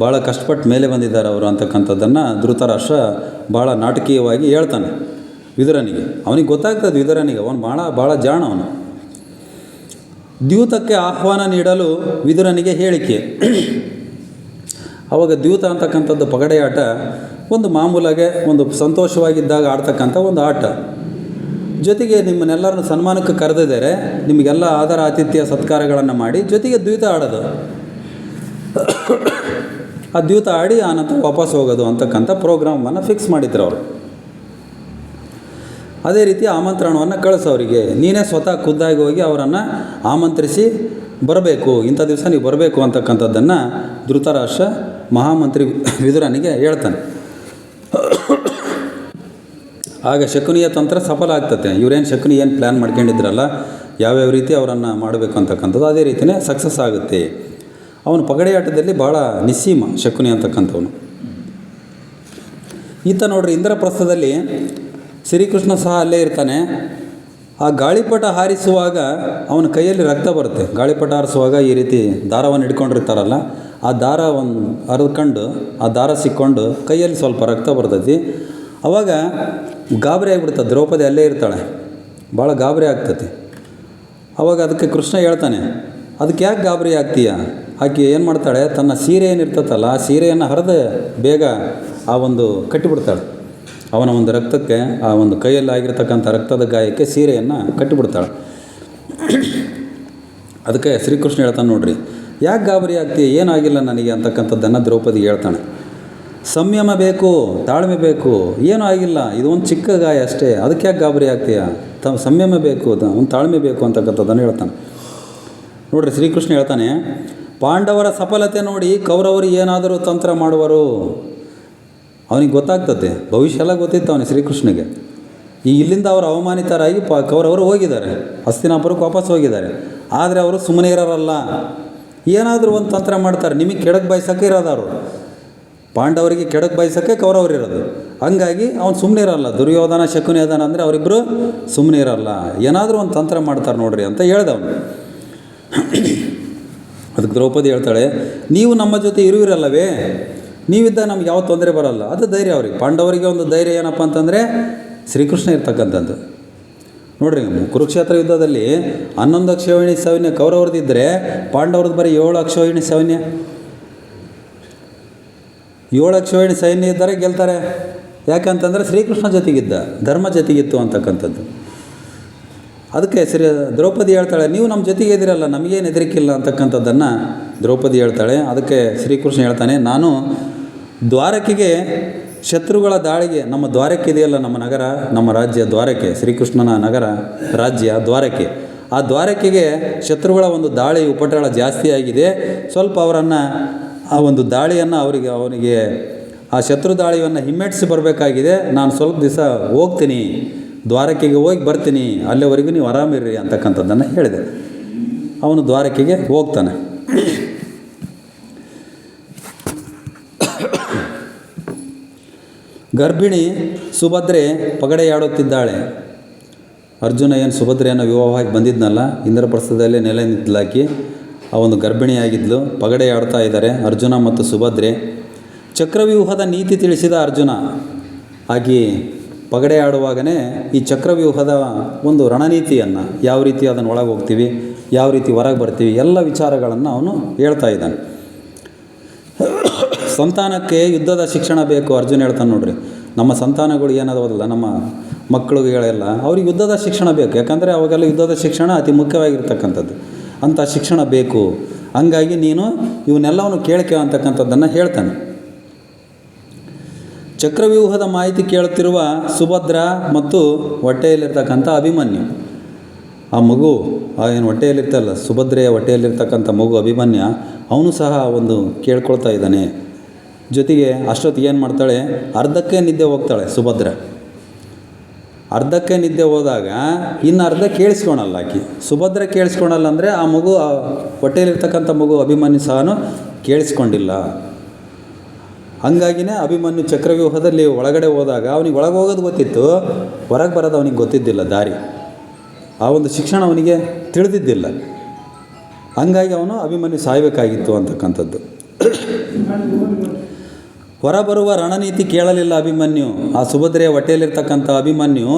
ಭಾಳ ಕಷ್ಟಪಟ್ಟು ಮೇಲೆ ಬಂದಿದ್ದಾರೆ ಅವರು ಅಂತಕ್ಕಂಥದ್ದನ್ನು ಧೃತರಾಷ್ಟ್ರ ಭಾಳ ನಾಟಕೀಯವಾಗಿ ಹೇಳ್ತಾನೆ ವಿದುರನಿಗೆ. ಅವನಿಗೆ ಗೊತ್ತಾಗ್ತದೆ ವಿದುರನಿಗೆ, ಅವನು ಭಾಳ ಜಾಣ ಅವನು. ದ್ಯೂತಕ್ಕೆ ಆಹ್ವಾನ ನೀಡಲು ವಿದುರನಿಗೆ ಹೇಳಿಕೆ. ಆವಾಗ ದ್ಯೂತ ಅಂತಕ್ಕಂಥದ್ದು ಪಗಡೆಯಾಟ ಒಂದು ಮಾಮೂಲಾಗೆ ಒಂದು ಸಂತೋಷವಾಗಿದ್ದಾಗ ಆಡ್ತಕ್ಕಂಥ ಒಂದು ಆಟ. ಜೊತೆಗೆ ನಿಮ್ಮನ್ನೆಲ್ಲರನ್ನು ಸನ್ಮಾನಕ್ಕೆ ಕರೆದಿದ್ದಾರೆ, ನಿಮಗೆಲ್ಲ ಆದರ ಆತಿಥ್ಯ ಸತ್ಕಾರಗಳನ್ನು ಮಾಡಿ ಜೊತೆಗೆ ದ್ಯೂತ ಆಡೋದು. ಆ ದ್ಯೂತ ಆಡಿ ಆನಂತರ ವಾಪಸ್ ಹೋಗೋದು ಅಂತಕ್ಕಂಥ ಪ್ರೋಗ್ರಾಮನ್ನು ಫಿಕ್ಸ್ ಮಾಡಿದ್ರು ಅವರು. ಅದೇ ರೀತಿ ಆಮಂತ್ರಣವನ್ನು ಕಳಿಸೋರಿಗೆ, ನೀನೇ ಸ್ವತಃ ಖುದ್ದಾಗಿ ಹೋಗಿ ಅವರನ್ನು ಆಮಂತ್ರಿಸಿ ಬರಬೇಕು, ಇಂಥ ದಿವಸ ನೀವು ಬರಬೇಕು ಅಂತಕ್ಕಂಥದ್ದನ್ನು ಧೃತರಾಷ್ಟ್ರ ಮಹಾಮಂತ್ರಿ ವಿದುರನಿಗೆ ಹೇಳ್ತಾನೆ. ಆಗ ಶಕುನಿಯ ತಂತ್ರ ಸಫಲ ಆಗ್ತದೆ. ಇವರೇನು ಶಕುನಿ ಏನು ಪ್ಲ್ಯಾನ್ ಮಾಡ್ಕೊಂಡಿದ್ರಲ್ಲ, ಯಾವ್ಯಾವ ರೀತಿ ಅವರನ್ನು ಮಾಡಬೇಕು ಅಂತಕ್ಕಂಥದ್ದು ಅದೇ ರೀತಿಯೇ ಸಕ್ಸಸ್ ಆಗುತ್ತೆ. ಅವನು ಪಗಡೆಯಾಟದಲ್ಲಿ ಭಾಳ ನಿಸ್ಸೀಮ ಶಕುನಿ ಅಂತಕ್ಕಂಥವನು. ಈತ ನೋಡ್ರಿ, ಇಂದ್ರಪ್ರಸ್ಥದಲ್ಲಿ ಶ್ರೀಕೃಷ್ಣ ಸಹ ಅಲ್ಲೇ ಇರ್ತಾನೆ. ಆ ಗಾಳಿಪಟ ಹಾರಿಸುವಾಗ ಅವನ ಕೈಯಲ್ಲಿ ರಕ್ತ ಬರುತ್ತೆ. ಗಾಳಿಪಟ ಹಾರಿಸುವಾಗ ಈ ರೀತಿ ದಾರವನ್ನು ಹಿಡ್ಕೊಂಡಿರ್ತಾರಲ್ಲ, ಆ ದಾರ ಒಂದು ಹರಿದ್ಕೊಂಡು ಆ ದಾರ ಸಿಕ್ಕೊಂಡು ಕೈಯಲ್ಲಿ ಸ್ವಲ್ಪ ರಕ್ತ ಬರ್ತೈತಿ. ಆವಾಗ ಗಾಬರಿ ಆಗಿಬಿಡ್ತದೆ. ದ್ರೌಪದಿ ಅಲ್ಲೇ ಇರ್ತಾಳೆ, ಭಾಳ ಗಾಬರಿ ಆಗ್ತೈತಿ. ಆವಾಗ ಅದಕ್ಕೆ ಕೃಷ್ಣ ಹೇಳ್ತಾನೆ, ಅದಕ್ಕೆ ಯಾಕೆ ಗಾಬರಿ ಆಗ್ತೀಯ? ಆಕೆ ಏನು ಮಾಡ್ತಾಳೆ, ತನ್ನ ಸೀರೆ ಏನಿರ್ತೈತಲ್ಲ ಆ ಸೀರೆಯನ್ನು ಹರಿದು ಬೇಗ ಆ ಒಂದು ಕಟ್ಟಿಬಿಡ್ತಾಳೆ. ಅವನ ಒಂದು ರಕ್ತಕ್ಕೆ, ಆ ಒಂದು ಕೈಯಲ್ಲಿ ಆಗಿರ್ತಕ್ಕಂಥ ರಕ್ತದ ಗಾಯಕ್ಕೆ ಸೀರೆಯನ್ನು ಕಟ್ಟಿಬಿಡ್ತಾಳೆ. ಅದಕ್ಕೆ ಶ್ರೀಕೃಷ್ಣ ಹೇಳ್ತಾನೆ, ನೋಡ್ರಿ ಯಾಕೆ ಗಾಬರಿ ಆಗ್ತೀಯ, ಏನಾಗಿಲ್ಲ ನನಗೆ ಅಂತಕ್ಕಂಥದ್ದನ್ನು ದ್ರೌಪದಿಗೆ ಹೇಳ್ತಾನೆ. ಸಂಯಮ ಬೇಕು, ತಾಳ್ಮೆ ಬೇಕು, ಏನೂ ಆಗಿಲ್ಲ, ಇದು ಒಂದು ಚಿಕ್ಕ ಗಾಯ ಅಷ್ಟೇ, ಅದಕ್ಕೆ ಯಾಕೆ ಗಾಬರಿ ಆಗ್ತೀಯ, ಸಂಯಮ ಬೇಕು, ಒಂದು ತಾಳ್ಮೆ ಬೇಕು ಅಂತಕ್ಕಂಥದ್ದನ್ನು ಹೇಳ್ತಾನೆ. ನೋಡ್ರಿ, ಶ್ರೀಕೃಷ್ಣ ಹೇಳ್ತಾನೆ, ಪಾಂಡವರ ಸಫಲತೆ ನೋಡಿ ಕೌರವರು ಏನಾದರೂ ತಂತ್ರ ಮಾಡುವರು. ಅವನಿಗೆ ಗೊತ್ತಾಗ್ತದೆ, ಭವಿಷ್ಯ ಎಲ್ಲ ಗೊತ್ತಿತ್ತು ಅವನಿಗೆ ಶ್ರೀಕೃಷ್ಣಗೆ. ಈ ಇಲ್ಲಿಂದ ಅವರು ಅವಮಾನಿತರಾಗಿ ಕೌರವರು ಹೋಗಿದ್ದಾರೆ, ಹಸ್ತಿನಾಪುರಕ್ಕೆ ವಾಪಸ್ ಹೋಗಿದ್ದಾರೆ. ಆದರೆ ಅವರು ಸುಮ್ಮನೆ ಇರೋರಲ್ಲ, ಏನಾದರೂ ಒಂದು ತಂತ್ರ ಮಾಡ್ತಾರೆ. ನಿಮಗೆ ಕೆಡಕ್ಕೆ ಬಯಸೋಕ್ಕೆ ಇರೋದವರು, ಪಾಂಡವರಿಗೆ ಕೆಡಕ್ಕೆ ಬಯಸೋಕ್ಕೆ ಕೌರವರು ಇರೋದು. ಹಂಗಾಗಿ ಅವ್ನು ಸುಮ್ಮನೆ ಇರೋಲ್ಲ. ದುರ್ಯೋಧನ ಶಕುನಿ ಅದಾನ ಅಂದರೆ ಅವರಿಬ್ಬರು ಸುಮ್ಮನೆ ಇರೋಲ್ಲ, ಏನಾದರೂ ಒಂದು ತಂತ್ರ ಮಾಡ್ತಾರೆ ನೋಡ್ರಿ ಅಂತ ಹೇಳ್ದವನು. ಅದಕ್ಕೆ ದ್ರೌಪದಿ ಹೇಳ್ತಾಳೆ, ನೀವು ನಮ್ಮ ಜೊತೆ ಇರುವಿರಲ್ಲವೇ, ನೀವಿದ್ದಾಗ ನಮ್ಗೆ ಯಾವ ತೊಂದರೆ ಬರೋಲ್ಲ. ಅದು ಧೈರ್ಯ ಅವ್ರಿಗೆ. ಪಾಂಡವರಿಗೆ ಒಂದು ಧೈರ್ಯ ಏನಪ್ಪ ಅಂತಂದರೆ ಶ್ರೀಕೃಷ್ಣ ಇರ್ತಕ್ಕಂಥದ್ದು. ನೋಡಿರಿ, ಕುರುಕ್ಷೇತ್ರ ಯುದ್ಧದಲ್ಲಿ 11 ಅಕ್ಷೋಹಿಣಿ ಸೈನ್ಯ ಕೌರವ್ರದ್ದಿದ್ದರೆ ಪಾಂಡವ್ರದ್ದು ಬರೀ 7 ಅಕ್ಷೋಹಿಣಿ ಸೈನ್ಯ. 7 ಅಕ್ಷೋಹಿಣಿ ಸೈನ್ಯ ಇದ್ದರೆ ಗೆಲ್ತಾರೆ. ಯಾಕಂತಂದರೆ ಶ್ರೀಕೃಷ್ಣ ಜೊತೆಗಿದ್ದ, ಧರ್ಮ ಜೊತೆಗಿತ್ತು ಅಂತಕ್ಕಂಥದ್ದು. ಅದಕ್ಕೆ ದ್ರೌಪದಿ ಹೇಳ್ತಾಳೆ, ನೀವು ನಮ್ಮ ಜೊತೆಗೆ ಇದ್ದೀರಲ್ಲ, ನಮಗೇನು ಹೆದರಿಕಿಲ್ಲ ಅಂತಕ್ಕಂಥದ್ದನ್ನು ದ್ರೌಪದಿ ಹೇಳ್ತಾಳೆ. ಅದಕ್ಕೆ ಶ್ರೀಕೃಷ್ಣ ಹೇಳ್ತಾನೆ, ನಾನು ದ್ವಾರಕೆಗೆ ಶತ್ರುಗಳ ದಾಳಿಗೆ, ನಮ್ಮ ದ್ವಾರಕೆ ಇದೆಯಲ್ಲ, ನಮ್ಮ ನಗರ, ನಮ್ಮ ರಾಜ್ಯ ದ್ವಾರಕೆ, ಶ್ರೀಕೃಷ್ಣನ ನಗರ ರಾಜ್ಯ ದ್ವಾರಕೆ, ಆ ದ್ವಾರಕೆಗೆ ಶತ್ರುಗಳ ಒಂದು ದಾಳಿ ಉಪಟಳ ಜಾಸ್ತಿ ಆಗಿದೆ. ಸ್ವಲ್ಪ ಅವರನ್ನು ಆ ಒಂದು ದಾಳಿಯನ್ನು ಅವನಿಗೆ ಆ ಶತ್ರು ದಾಳಿಯನ್ನು ಹಿಮ್ಮೆಟ್ಟಿಸಿ ಬರಬೇಕಾಗಿದೆ. ನಾನು ಸ್ವಲ್ಪ ದಿವಸ ಹೋಗ್ತೀನಿ, ದ್ವಾರಕೆಗೆ ಹೋಗಿ ಬರ್ತೀನಿ, ಅಲ್ಲಿವರೆಗೂ ನೀವು ಆರಾಮಿರ್ರಿ ಅಂತಕ್ಕಂಥದ್ದನ್ನು ಹೇಳಿದೆ. ಅವನು ದ್ವಾರಕೆಗೆ ಹೋಗ್ತಾನೆ. ಗರ್ಭಿಣಿ ಸುಭದ್ರೆ ಪಗಡೆಯಾಡುತ್ತಿದ್ದಾಳೆ. ಅರ್ಜುನ ಏನು ಸುಭದ್ರೆಯನ್ನು ವಿವಾಹವಾಗಿ ಬಂದಿದ್ನಲ್ಲ, ಇಂದ್ರಪ್ರಸ್ಥದಲ್ಲಿ ನೆಲೆ ನಿಂತಲಾಕಿ ಆ ಒಂದು ಗರ್ಭಿಣಿಯಾಗಿದ್ಲು. ಪಗಡೆಯಾಡ್ತಾ ಇದ್ದಾರೆ ಅರ್ಜುನ ಮತ್ತು ಸುಭದ್ರೆ. ಚಕ್ರವ್ಯೂಹದ ನೀತಿ ತಿಳಿಸಿದ ಅರ್ಜುನ. ಆಗಿ ಪಗಡೆ ಆಡುವಾಗಲೇ ಈ ಚಕ್ರವ್ಯೂಹದ ಒಂದು ರಣನೀತಿಯನ್ನು, ಯಾವ ರೀತಿ ಅದನ್ನು ಒಳಗೆ ಹೋಗ್ತೀವಿ, ಯಾವ ರೀತಿ ಹೊರಗೆ ಬರ್ತೀವಿ, ಎಲ್ಲ ವಿಚಾರಗಳನ್ನು ಅವನು ಹೇಳ್ತಾ ಇದ್ದಾನೆ. ಸಂತಾನಕ್ಕೆ ಯುದ್ಧದ ಶಿಕ್ಷಣ ಬೇಕು. ಅರ್ಜುನ ಹೇಳ್ತಾನೆ ನೋಡ್ರಿ, ನಮ್ಮ ಸಂತಾನಗಳು ಏನಾದವಲ್ಲ, ನಮ್ಮ ಮಕ್ಕಳುಗಳೆಲ್ಲ ಅವ್ರಿಗೆ ಯುದ್ಧದ ಶಿಕ್ಷಣ ಬೇಕು. ಯಾಕಂದರೆ ಅವಾಗೆಲ್ಲ ಯುದ್ಧದ ಶಿಕ್ಷಣ ಅತಿ ಮುಖ್ಯವಾಗಿರ್ತಕ್ಕಂಥದ್ದು. ಅಂಥ ಶಿಕ್ಷಣ ಬೇಕು. ಹಂಗಾಗಿ ನೀನು ಇವನ್ನೆಲ್ಲವನ್ನು ಕೇಳಿಕೆ ಅಂತಕ್ಕಂಥದ್ದನ್ನು ಹೇಳ್ತಾನೆ. ಚಕ್ರವ್ಯೂಹದ ಮಾಹಿತಿ ಕೇಳುತ್ತಿರುವ ಸುಭದ್ರ ಮತ್ತು ಹೊಟ್ಟೆಯಲ್ಲಿರ್ತಕ್ಕಂಥ ಅಭಿಮನ್ಯು, ಆ ಮಗು ಏನು ಹೊಟ್ಟೆಯಲ್ಲಿರ್ತಲ್ಲ, ಸುಭದ್ರೆಯ ಹೊಟ್ಟೆಯಲ್ಲಿರ್ತಕ್ಕಂಥ ಮಗು ಅಭಿಮನ್ಯ, ಅವನು ಸಹ ಒಂದು ಕೇಳ್ಕೊಳ್ತಾ ಇದ್ದಾನೆ. ಜೊತೆಗೆ ಅಷ್ಟೊತ್ತಿಗೆ ಏನು ಮಾಡ್ತಾಳೆ, ಅರ್ಧಕ್ಕೆ ನಿದ್ದೆ ಹೋಗ್ತಾಳೆ ಸುಭದ್ರ. ಅರ್ಧಕ್ಕೆ ನಿದ್ದೆ ಹೋದಾಗ ಇನ್ನು ಅರ್ಧ ಕೇಳಿಸ್ಕೊಳಲ್ಲ ಆಕೆ. ಸುಭದ್ರ ಕೇಳಿಸ್ಕೊಳಲ್ಲ ಅಂದರೆ ಆ ಮಗು, ಆ ಹೊಟ್ಟೆಯಲ್ಲಿರ್ತಕ್ಕಂಥ ಮಗು ಅಭಿಮನ್ಯು ಸಹ ಕೇಳಿಸ್ಕೊಂಡಿಲ್ಲ. ಹಂಗಾಗಿನೇ ಅಭಿಮನ್ಯು ಚಕ್ರವ್ಯೂಹದಲ್ಲಿ ಒಳಗಡೆ ಹೋದಾಗ ಅವನಿಗೆ ಒಳಗೆ ಹೋಗೋದು ಗೊತ್ತಿತ್ತು, ಹೊರಗೆ ಬರೋದು ಅವನಿಗೆ ಗೊತ್ತಿದ್ದಿಲ್ಲ ದಾರಿ. ಆ ಒಂದು ಶಿಕ್ಷಣ ಅವನಿಗೆ ತಿಳಿದಿದ್ದಿಲ್ಲ. ಹಂಗಾಗಿ ಅವನು ಅಭಿಮನ್ಯು ಸಾಯಬೇಕಾಗಿತ್ತು ಅಂತಕ್ಕಂಥದ್ದು. ಹೊರಬರುವ ರಣನೀತಿ ಕೇಳಲಿಲ್ಲ ಅಭಿಮನ್ಯು. ಆ ಸುಭದ್ರೆಯ ಹೊಟ್ಟೆಯಲ್ಲಿರ್ತಕ್ಕಂಥ ಅಭಿಮನ್ಯು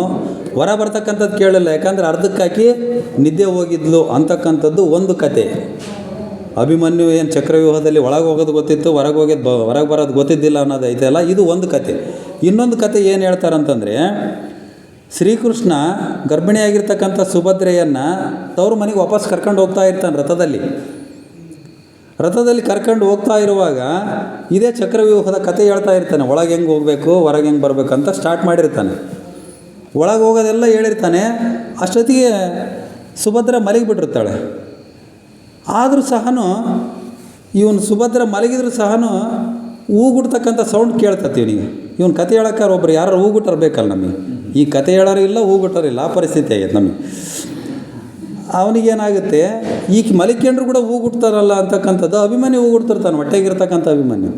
ಹೊರ ಬರ್ತಕ್ಕಂಥದ್ದು ಕೇಳಲಿಲ್ಲ. ಯಾಕಂದರೆ ಅರ್ಧಕ್ಕಾಕಿ ನಿದ್ದೆ ಹೋಗಿದ್ಲು ಅಂತಕ್ಕಂಥದ್ದು ಒಂದು ಕತೆ. ಅಭಿಮನ್ಯು ಏನು ಚಕ್ರವ್ಯೂಹದಲ್ಲಿ ಒಳಗೆ ಹೋಗೋದು ಗೊತ್ತಿತ್ತು, ಹೊರಗೆ ಬರೋದು ಗೊತ್ತಿದ್ದಿಲ್ಲ ಅನ್ನೋದು ಐತೆಲ್ಲ, ಇದು ಒಂದು ಕತೆ. ಇನ್ನೊಂದು ಕತೆ ಏನು ಹೇಳ್ತಾರಂತಂದರೆ, ಶ್ರೀಕೃಷ್ಣ ಗರ್ಭಿಣಿಯಾಗಿರ್ತಕ್ಕಂಥ ಸುಭದ್ರೆಯನ್ನು ತವರು ಮನೆಗೆ ವಾಪಸ್ ಕರ್ಕೊಂಡು ಹೋಗ್ತಾ ಇರ್ತಾನೆ ರಥದಲ್ಲಿ ಕರ್ಕೊಂಡು ಹೋಗ್ತಾ ಇರುವಾಗ ಇದೇ ಚಕ್ರವ್ಯೂಹದ ಕತೆ ಹೇಳ್ತಾ ಇರ್ತಾನೆ. ಒಳಗೆ ಹೆಂಗೆ ಹೋಗಬೇಕು, ಹೊರಗೆ ಹೆಂಗೆ ಬರಬೇಕು ಅಂತ ಸ್ಟಾರ್ಟ್ ಮಾಡಿರ್ತಾನೆ. ಒಳಗೆ ಹೋಗೋದೆಲ್ಲ ಹೇಳಿರ್ತಾನೆ. ಅಷ್ಟೊತ್ತಿಗೆ ಸುಭದ್ರ ಮಲಗಿಬಿಟ್ಟಿರ್ತಾಳೆ. ಆದರೂ ಸಹ ಇವನು ಸುಭದ್ರ ಮಲಗಿದ್ರು ಸಹ ಹೂಗುಡ್ತಕ್ಕಂಥ ಸೌಂಡ್ ಕೇಳ್ತತಿ ಇವನಿಗೆ. ಇವನು ಕತೆ ಹೇಳೋಕ್ಕಾರ ಒಬ್ರು ಯಾರು ಹೂಗುಟ್ಟರು ಬೇಕಲ್ಲ ನಮಗೆ. ಈ ಕತೆ ಹೇಳೋರು ಇಲ್ಲ, ಹೂಗುಟ್ಟರಿಲ್ಲ, ಆ ಪರಿಸ್ಥಿತಿ ಆಗೈತೆ ನಮಗೆ. ಅವನಿಗೇನಾಗುತ್ತೆ, ಈಗ ಮಲಿಕೊಂಡ್ರು ಕೂಡ ಹೂಗುಡ್ತಾರಲ್ಲ ಅಂತಕ್ಕಂಥದ್ದು. ಅಭಿಮನ್ಯು ಹೂಗುಡ್ತಿರ್ತಾನೆ, ಹೊಟ್ಟೆಗಿರ್ತಕ್ಕಂಥ ಅಭಿಮನ್ಯು.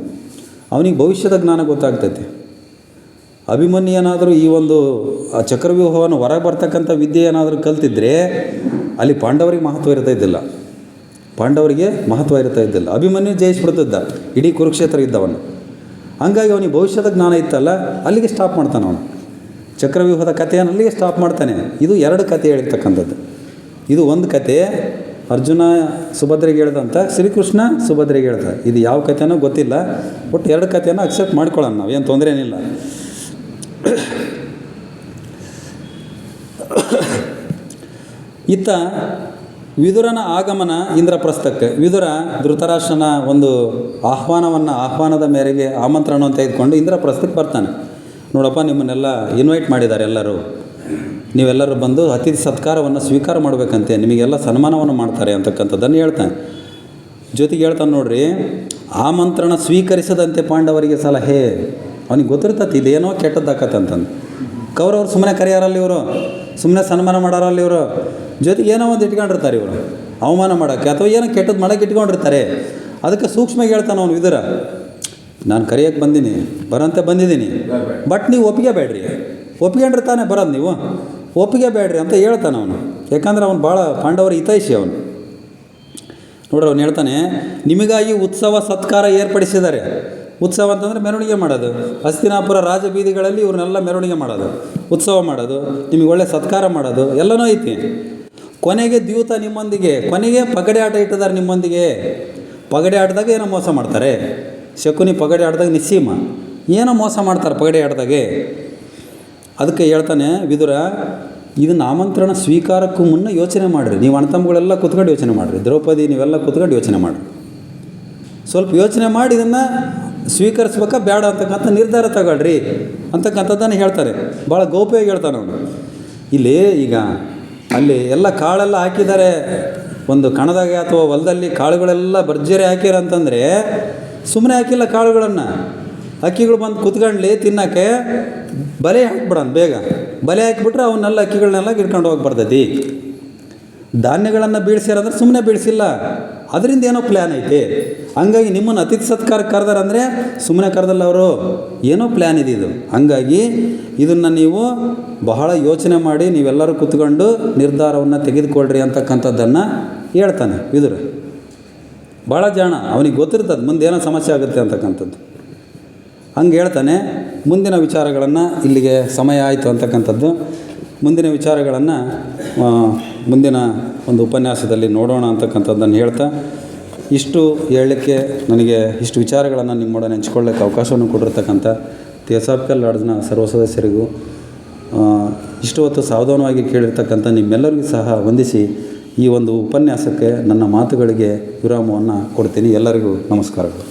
ಅವನಿಗೆ ಭವಿಷ್ಯದ ಜ್ಞಾನ ಗೊತ್ತಾಗ್ತೈತೆ. ಅಭಿಮನ್ಯು ಏನಾದರೂ ಈ ಒಂದು ಆ ಚಕ್ರವ್ಯೂಹವನ್ನು ಹೊರಗೆ ಬರ್ತಕ್ಕಂಥ ವಿದ್ಯೆ ಏನಾದರೂ ಕಲ್ತಿದ್ರೆ ಅಲ್ಲಿ ಪಾಂಡವರಿಗೆ ಮಹತ್ವ ಇರ್ತಾ ಇದ್ದಿಲ್ಲ. ಅಭಿಮನ್ಯು ಜಯಿಸ್ಬಿಡ್ತಿದ್ದ ಇಡೀ ಕುರುಕ್ಷೇತ್ರ ಇದ್ದವನು. ಹಂಗಾಗಿ ಅವನಿಗೆ ಭವಿಷ್ಯದ ಜ್ಞಾನ ಇತ್ತಲ್ಲ, ಅಲ್ಲಿಗೆ ಸ್ಟಾಪ್ ಮಾಡ್ತಾನೆ ಅವನು. ಚಕ್ರವ್ಯೂಹದ ಕಥೆಯನ್ನು ಅಲ್ಲಿಗೆ ಸ್ಟಾಪ್ ಮಾಡ್ತಾನೆ. ಇದು 2 ಕತೆ ಹೇಳಿರ್ತಕ್ಕಂಥದ್ದು. ಇದು ಒಂದು ಕತೆ ಅರ್ಜುನ ಸುಭದ್ರೆಗೆ ಹೇಳ್ದಂಥ, ಶ್ರೀಕೃಷ್ಣ ಸುಭದ್ರೆಗೆ ಹೇಳ್ತಾರೆ. ಇದು ಯಾವ ಕಥೆನೋ ಗೊತ್ತಿಲ್ಲ, ಒಟ್ಟು 2 ಕಥೆಯನ್ನು ಅಕ್ಸೆಪ್ಟ್ ಮಾಡ್ಕೊಳ್ಳೋಣ ನಾವು, ಏನು ತೊಂದರೆ ಏನಿಲ್ಲ. ಇತ್ತ ವಿದುರನ ಆಗಮನ ಇಂದ್ರಪ್ರಸ್ಥಕ್ಕೆ. ವಿದುರ ಧೃತರಾಷ್ಟ್ರನ ಒಂದು ಆಹ್ವಾನದ ಮೇರೆಗೆ ಆಮಂತ್ರಣವನ್ನು ತೆಗೆದುಕೊಂಡು ಇಂದ್ರಪ್ರಸ್ಥಕ್ಕೆ ಬರ್ತಾನೆ. ನೋಡಪ್ಪ, ನಿಮ್ಮನ್ನೆಲ್ಲ ಇನ್ವೈಟ್ ಮಾಡಿದ್ದಾರೆ, ನೀವೆಲ್ಲರೂ ಬಂದು ಅತಿಥಿ ಸತ್ಕಾರವನ್ನು ಸ್ವೀಕಾರ ಮಾಡಬೇಕಂತೆ, ನಿಮಗೆಲ್ಲ ಸನ್ಮಾನವನ್ನು ಮಾಡ್ತಾರೆ ಅಂತಕ್ಕಂಥದ್ದನ್ನು ಹೇಳ್ತಾನೆ. ಜೊತೆಗೆ ಹೇಳ್ತಾನೆ ನೋಡ್ರಿ, ಆಮಂತ್ರಣ ಸ್ವೀಕರಿಸದಂತೆ ಪಾಂಡವರಿಗೆ ಸಲಹೆ. ಅವನಿಗೆ ಗೊತ್ತಿರ್ತತಿ ಇದೇನೋ ಕೆಟ್ಟದ್ದಾಕತ್ತೆ ಅಂತಂದು. ಕೌರವರು ಸುಮ್ಮನೆ ಕರೆಯಾರಲ್ಲಿ ಇವರು, ಸುಮ್ಮನೆ ಸನ್ಮಾನ ಮಾಡಾರಲ್ಲಿ ಇವರು. ಜೊತೆಗೆ ಏನೋ ಒಂದು ಇಟ್ಕೊಂಡಿರ್ತಾರೆ ಇವರು, ಅವಮಾನ ಮಾಡೋಕ್ಕೆ ಅಥವಾ ಏನೋ ಕೆಟ್ಟದ್ದು ಮಾಡೋಕ್ಕೆ ಇಟ್ಕೊಂಡಿರ್ತಾರೆ. ಅದಕ್ಕೆ ಸೂಕ್ಷ್ಮವಾಗಿ ಹೇಳ್ತಾನೆ ಅವನು ವಿದುರ, ನಾನು ಕರೆಯೋಕ್ಕೆ ಬಂದಿದ್ದೀನಿ, ಬಟ್ ನೀವು ಒಪ್ಪಿಗೆ ಬೇಡ್ರಿ, ಒಪ್ಪಿಕೊಂಡಿರ್ತಾನೆ ಬರೋದು, ನೀವು ಒಪ್ಪಿಗೆ ಬೇಡ್ರಿ ಅಂತ ಹೇಳ್ತಾನೆ ಅವನು. ಯಾಕಂದ್ರೆ ಅವನು ಭಾಳ ಪಾಂಡವರ ಹಿತೈಷಿ ಅವನು. ನೋಡ್ರಿ, ಅವನು ಹೇಳ್ತಾನೆ, ನಿಮಗಾಗಿ ಉತ್ಸವ ಸತ್ಕಾರ ಏರ್ಪಡಿಸಿದ್ದಾರೆ. ಉತ್ಸವ ಅಂತಂದರೆ ಮೆರವಣಿಗೆ ಮಾಡೋದು. ಹಸ್ತಿನಾಪುರ ರಾಜಬೀದಿಗಳಲ್ಲಿ ಇವ್ರನ್ನೆಲ್ಲ ಮೆರವಣಿಗೆ ಮಾಡೋದು, ಉತ್ಸವ ಮಾಡೋದು, ನಿಮಗೆ ಒಳ್ಳೆ ಸತ್ಕಾರ ಮಾಡೋದು ಎಲ್ಲನೂ ಐತಿ. ಕೊನೆಗೆ ದ್ಯೂತ ನಿಮ್ಮೊಂದಿಗೆ, ಕೊನೆಗೆ ಪಗಡೆ ಆಟ ಇಟ್ಟಿದ್ದಾರೆ ನಿಮ್ಮೊಂದಿಗೆ. ಪಗಡೆ ಆಟದಾಗ ಏನೋ ಮೋಸ ಮಾಡ್ತಾರೆ, ಶಕುನಿ ಪಗಡೆ ಆಡಿದಾಗ ನಿಸ್ಸೀಮ, ಏನೋ ಮೋಸ ಮಾಡ್ತಾರೆ ಪಗಡೆ ಆಡ್ದಾಗೆ. ಅದಕ್ಕೆ ಹೇಳ್ತಾನೆ ವಿದುರ, ಇದನ್ನು ಆಮಂತ್ರಣ ಸ್ವೀಕಾರಕ್ಕೂ ಮುನ್ನ ಯೋಚನೆ ಮಾಡಿರಿ. ನೀವು ಅಣ್ಣತಮ್ಮಗಳೆಲ್ಲ ಕೂತ್ಕೊಂಡು ಯೋಚನೆ ಮಾಡಿರಿ, ದ್ರೌಪದಿ ನೀವೆಲ್ಲ ಕೂತ್ಕೊಂಡು ಯೋಚನೆ ಮಾಡಿರಿ. ಸ್ವಲ್ಪ ಯೋಚನೆ ಮಾಡಿ ಇದನ್ನು ಸ್ವೀಕರಿಸ್ಬೇಕಾ ಬೇಡ ಅಂತಕ್ಕಂಥ ನಿರ್ಧಾರ ತಗೊಳ್ರಿ ಅಂತಕ್ಕಂಥದ್ದನ್ನು ಹೇಳ್ತಾರೆ. ಭಾಳ ಗೌಪ್ಯವಾಗಿ ಹೇಳ್ತಾನೆ ಅವನು. ಇಲ್ಲಿ ಈಗ ಅಲ್ಲಿ ಎಲ್ಲ ಕಾಳೆಲ್ಲ ಹಾಕಿದ್ದಾರೆ, ಒಂದು ಕಣದಾಗೆ ಅಥವಾ ಹೊಲದಲ್ಲಿ ಕಾಳುಗಳೆಲ್ಲ ಭರ್ಜರಿ ಹಾಕಿರ ಅಂತಂದರೆ ಸುಮ್ಮನೆ ಹಾಕಿಲ್ಲ ಕಾಳುಗಳನ್ನು. ಅಕ್ಕಿಗಳು ಬಂದು ಕುತ್ಕೊಂಡ್ಲಿ ತಿನ್ನೋಕ್ಕೆ ಬಲೆ ಹಾಕ್ಬಿಡೋಣ, ಬೇಗ ಬಲೆ ಹಾಕಿಬಿಟ್ರೆ ಅವನ್ನೆಲ್ಲ ಅಕ್ಕಿಗಳನ್ನೆಲ್ಲ ಹಿಡ್ಕೊಂಡು ಹೋಗಿ ಬರ್ತೈತಿ. ಧಾನ್ಯಗಳನ್ನು ಬೀಳ್ಸ್ಯಾರಂದ್ರೆ ಸುಮ್ಮನೆ ಬೀಳಿಸಿಲ್ಲ, ಅದರಿಂದ ಏನೋ ಪ್ಲ್ಯಾನ್ ಐತಿ. ಹಂಗಾಗಿ ನಿಮ್ಮನ್ನು ಅತಿಥಿ ಸತ್ಕಾರಕ್ಕೆ ಕರೆದಾರಂದರೆ ಸುಮ್ಮನೆ ಕರೆದಲ್ಲ ಅವರು, ಏನೋ ಪ್ಲ್ಯಾನ್ ಇದೆ ಇದು. ಹಂಗಾಗಿ ಇದನ್ನು ನೀವು ಬಹಳ ಯೋಚನೆ ಮಾಡಿ ನೀವೆಲ್ಲರೂ ಕೂತ್ಕೊಂಡು ನಿರ್ಧಾರವನ್ನು ತೆಗೆದುಕೊಳ್ರಿ ಅಂತಕ್ಕಂಥದ್ದನ್ನು ಹೇಳ್ತಾನೆ ವಿದುರ. ಭಾಳ ಜಾಣ, ಅವನಿಗೆ ಗೊತ್ತಿರ್ತದೆ ಮುಂದೆ ಏನೋ ಸಮಸ್ಯೆ ಆಗುತ್ತೆ ಅಂತಕ್ಕಂಥದ್ದು. ಹಂಗೆ ಹೇಳ್ತಾನೆ. ಮುಂದಿನ ವಿಚಾರಗಳನ್ನು, ಇಲ್ಲಿಗೆ ಸಮಯ ಆಯಿತು ಅಂತಕ್ಕಂಥದ್ದು, ಮುಂದಿನ ವಿಚಾರಗಳನ್ನು ಮುಂದಿನ ಒಂದು ಉಪನ್ಯಾಸದಲ್ಲಿ ನೋಡೋಣ ಅಂತಕ್ಕಂಥದ್ದನ್ನು ಹೇಳ್ತಾ, ಇಷ್ಟು ಹೇಳಲಿಕ್ಕೆ ನನಗೆ ಇಷ್ಟು ವಿಚಾರಗಳನ್ನು ನಿಮ್ಮೊಡನೆ ಹಂಚ್ಕೊಳ್ಳೋಕ್ಕೆ ಅವಕಾಶವನ್ನು ಕೊಟ್ಟಿರ್ತಕ್ಕಂಥ ಥಿಯೋಸಾಫಿಕಲ್ ಲಾಡ್ಜ್ನ ಸರ್ವ ಸದಸ್ಯರಿಗೂ, ಇಷ್ಟು ಹೊತ್ತು ಸಾವಧಾನವಾಗಿ ಕೇಳಿರ್ತಕ್ಕಂಥ ನಿಮ್ಮೆಲ್ಲರಿಗೂ ಸಹ ವಂದಿಸಿ ಈ ಒಂದು ಉಪನ್ಯಾಸಕ್ಕೆ ನನ್ನ ಮಾತುಗಳಿಗೆ ವಿರಾಮವನ್ನು ಕೊಡ್ತೀನಿ. ಎಲ್ಲರಿಗೂ ನಮಸ್ಕಾರಗಳು.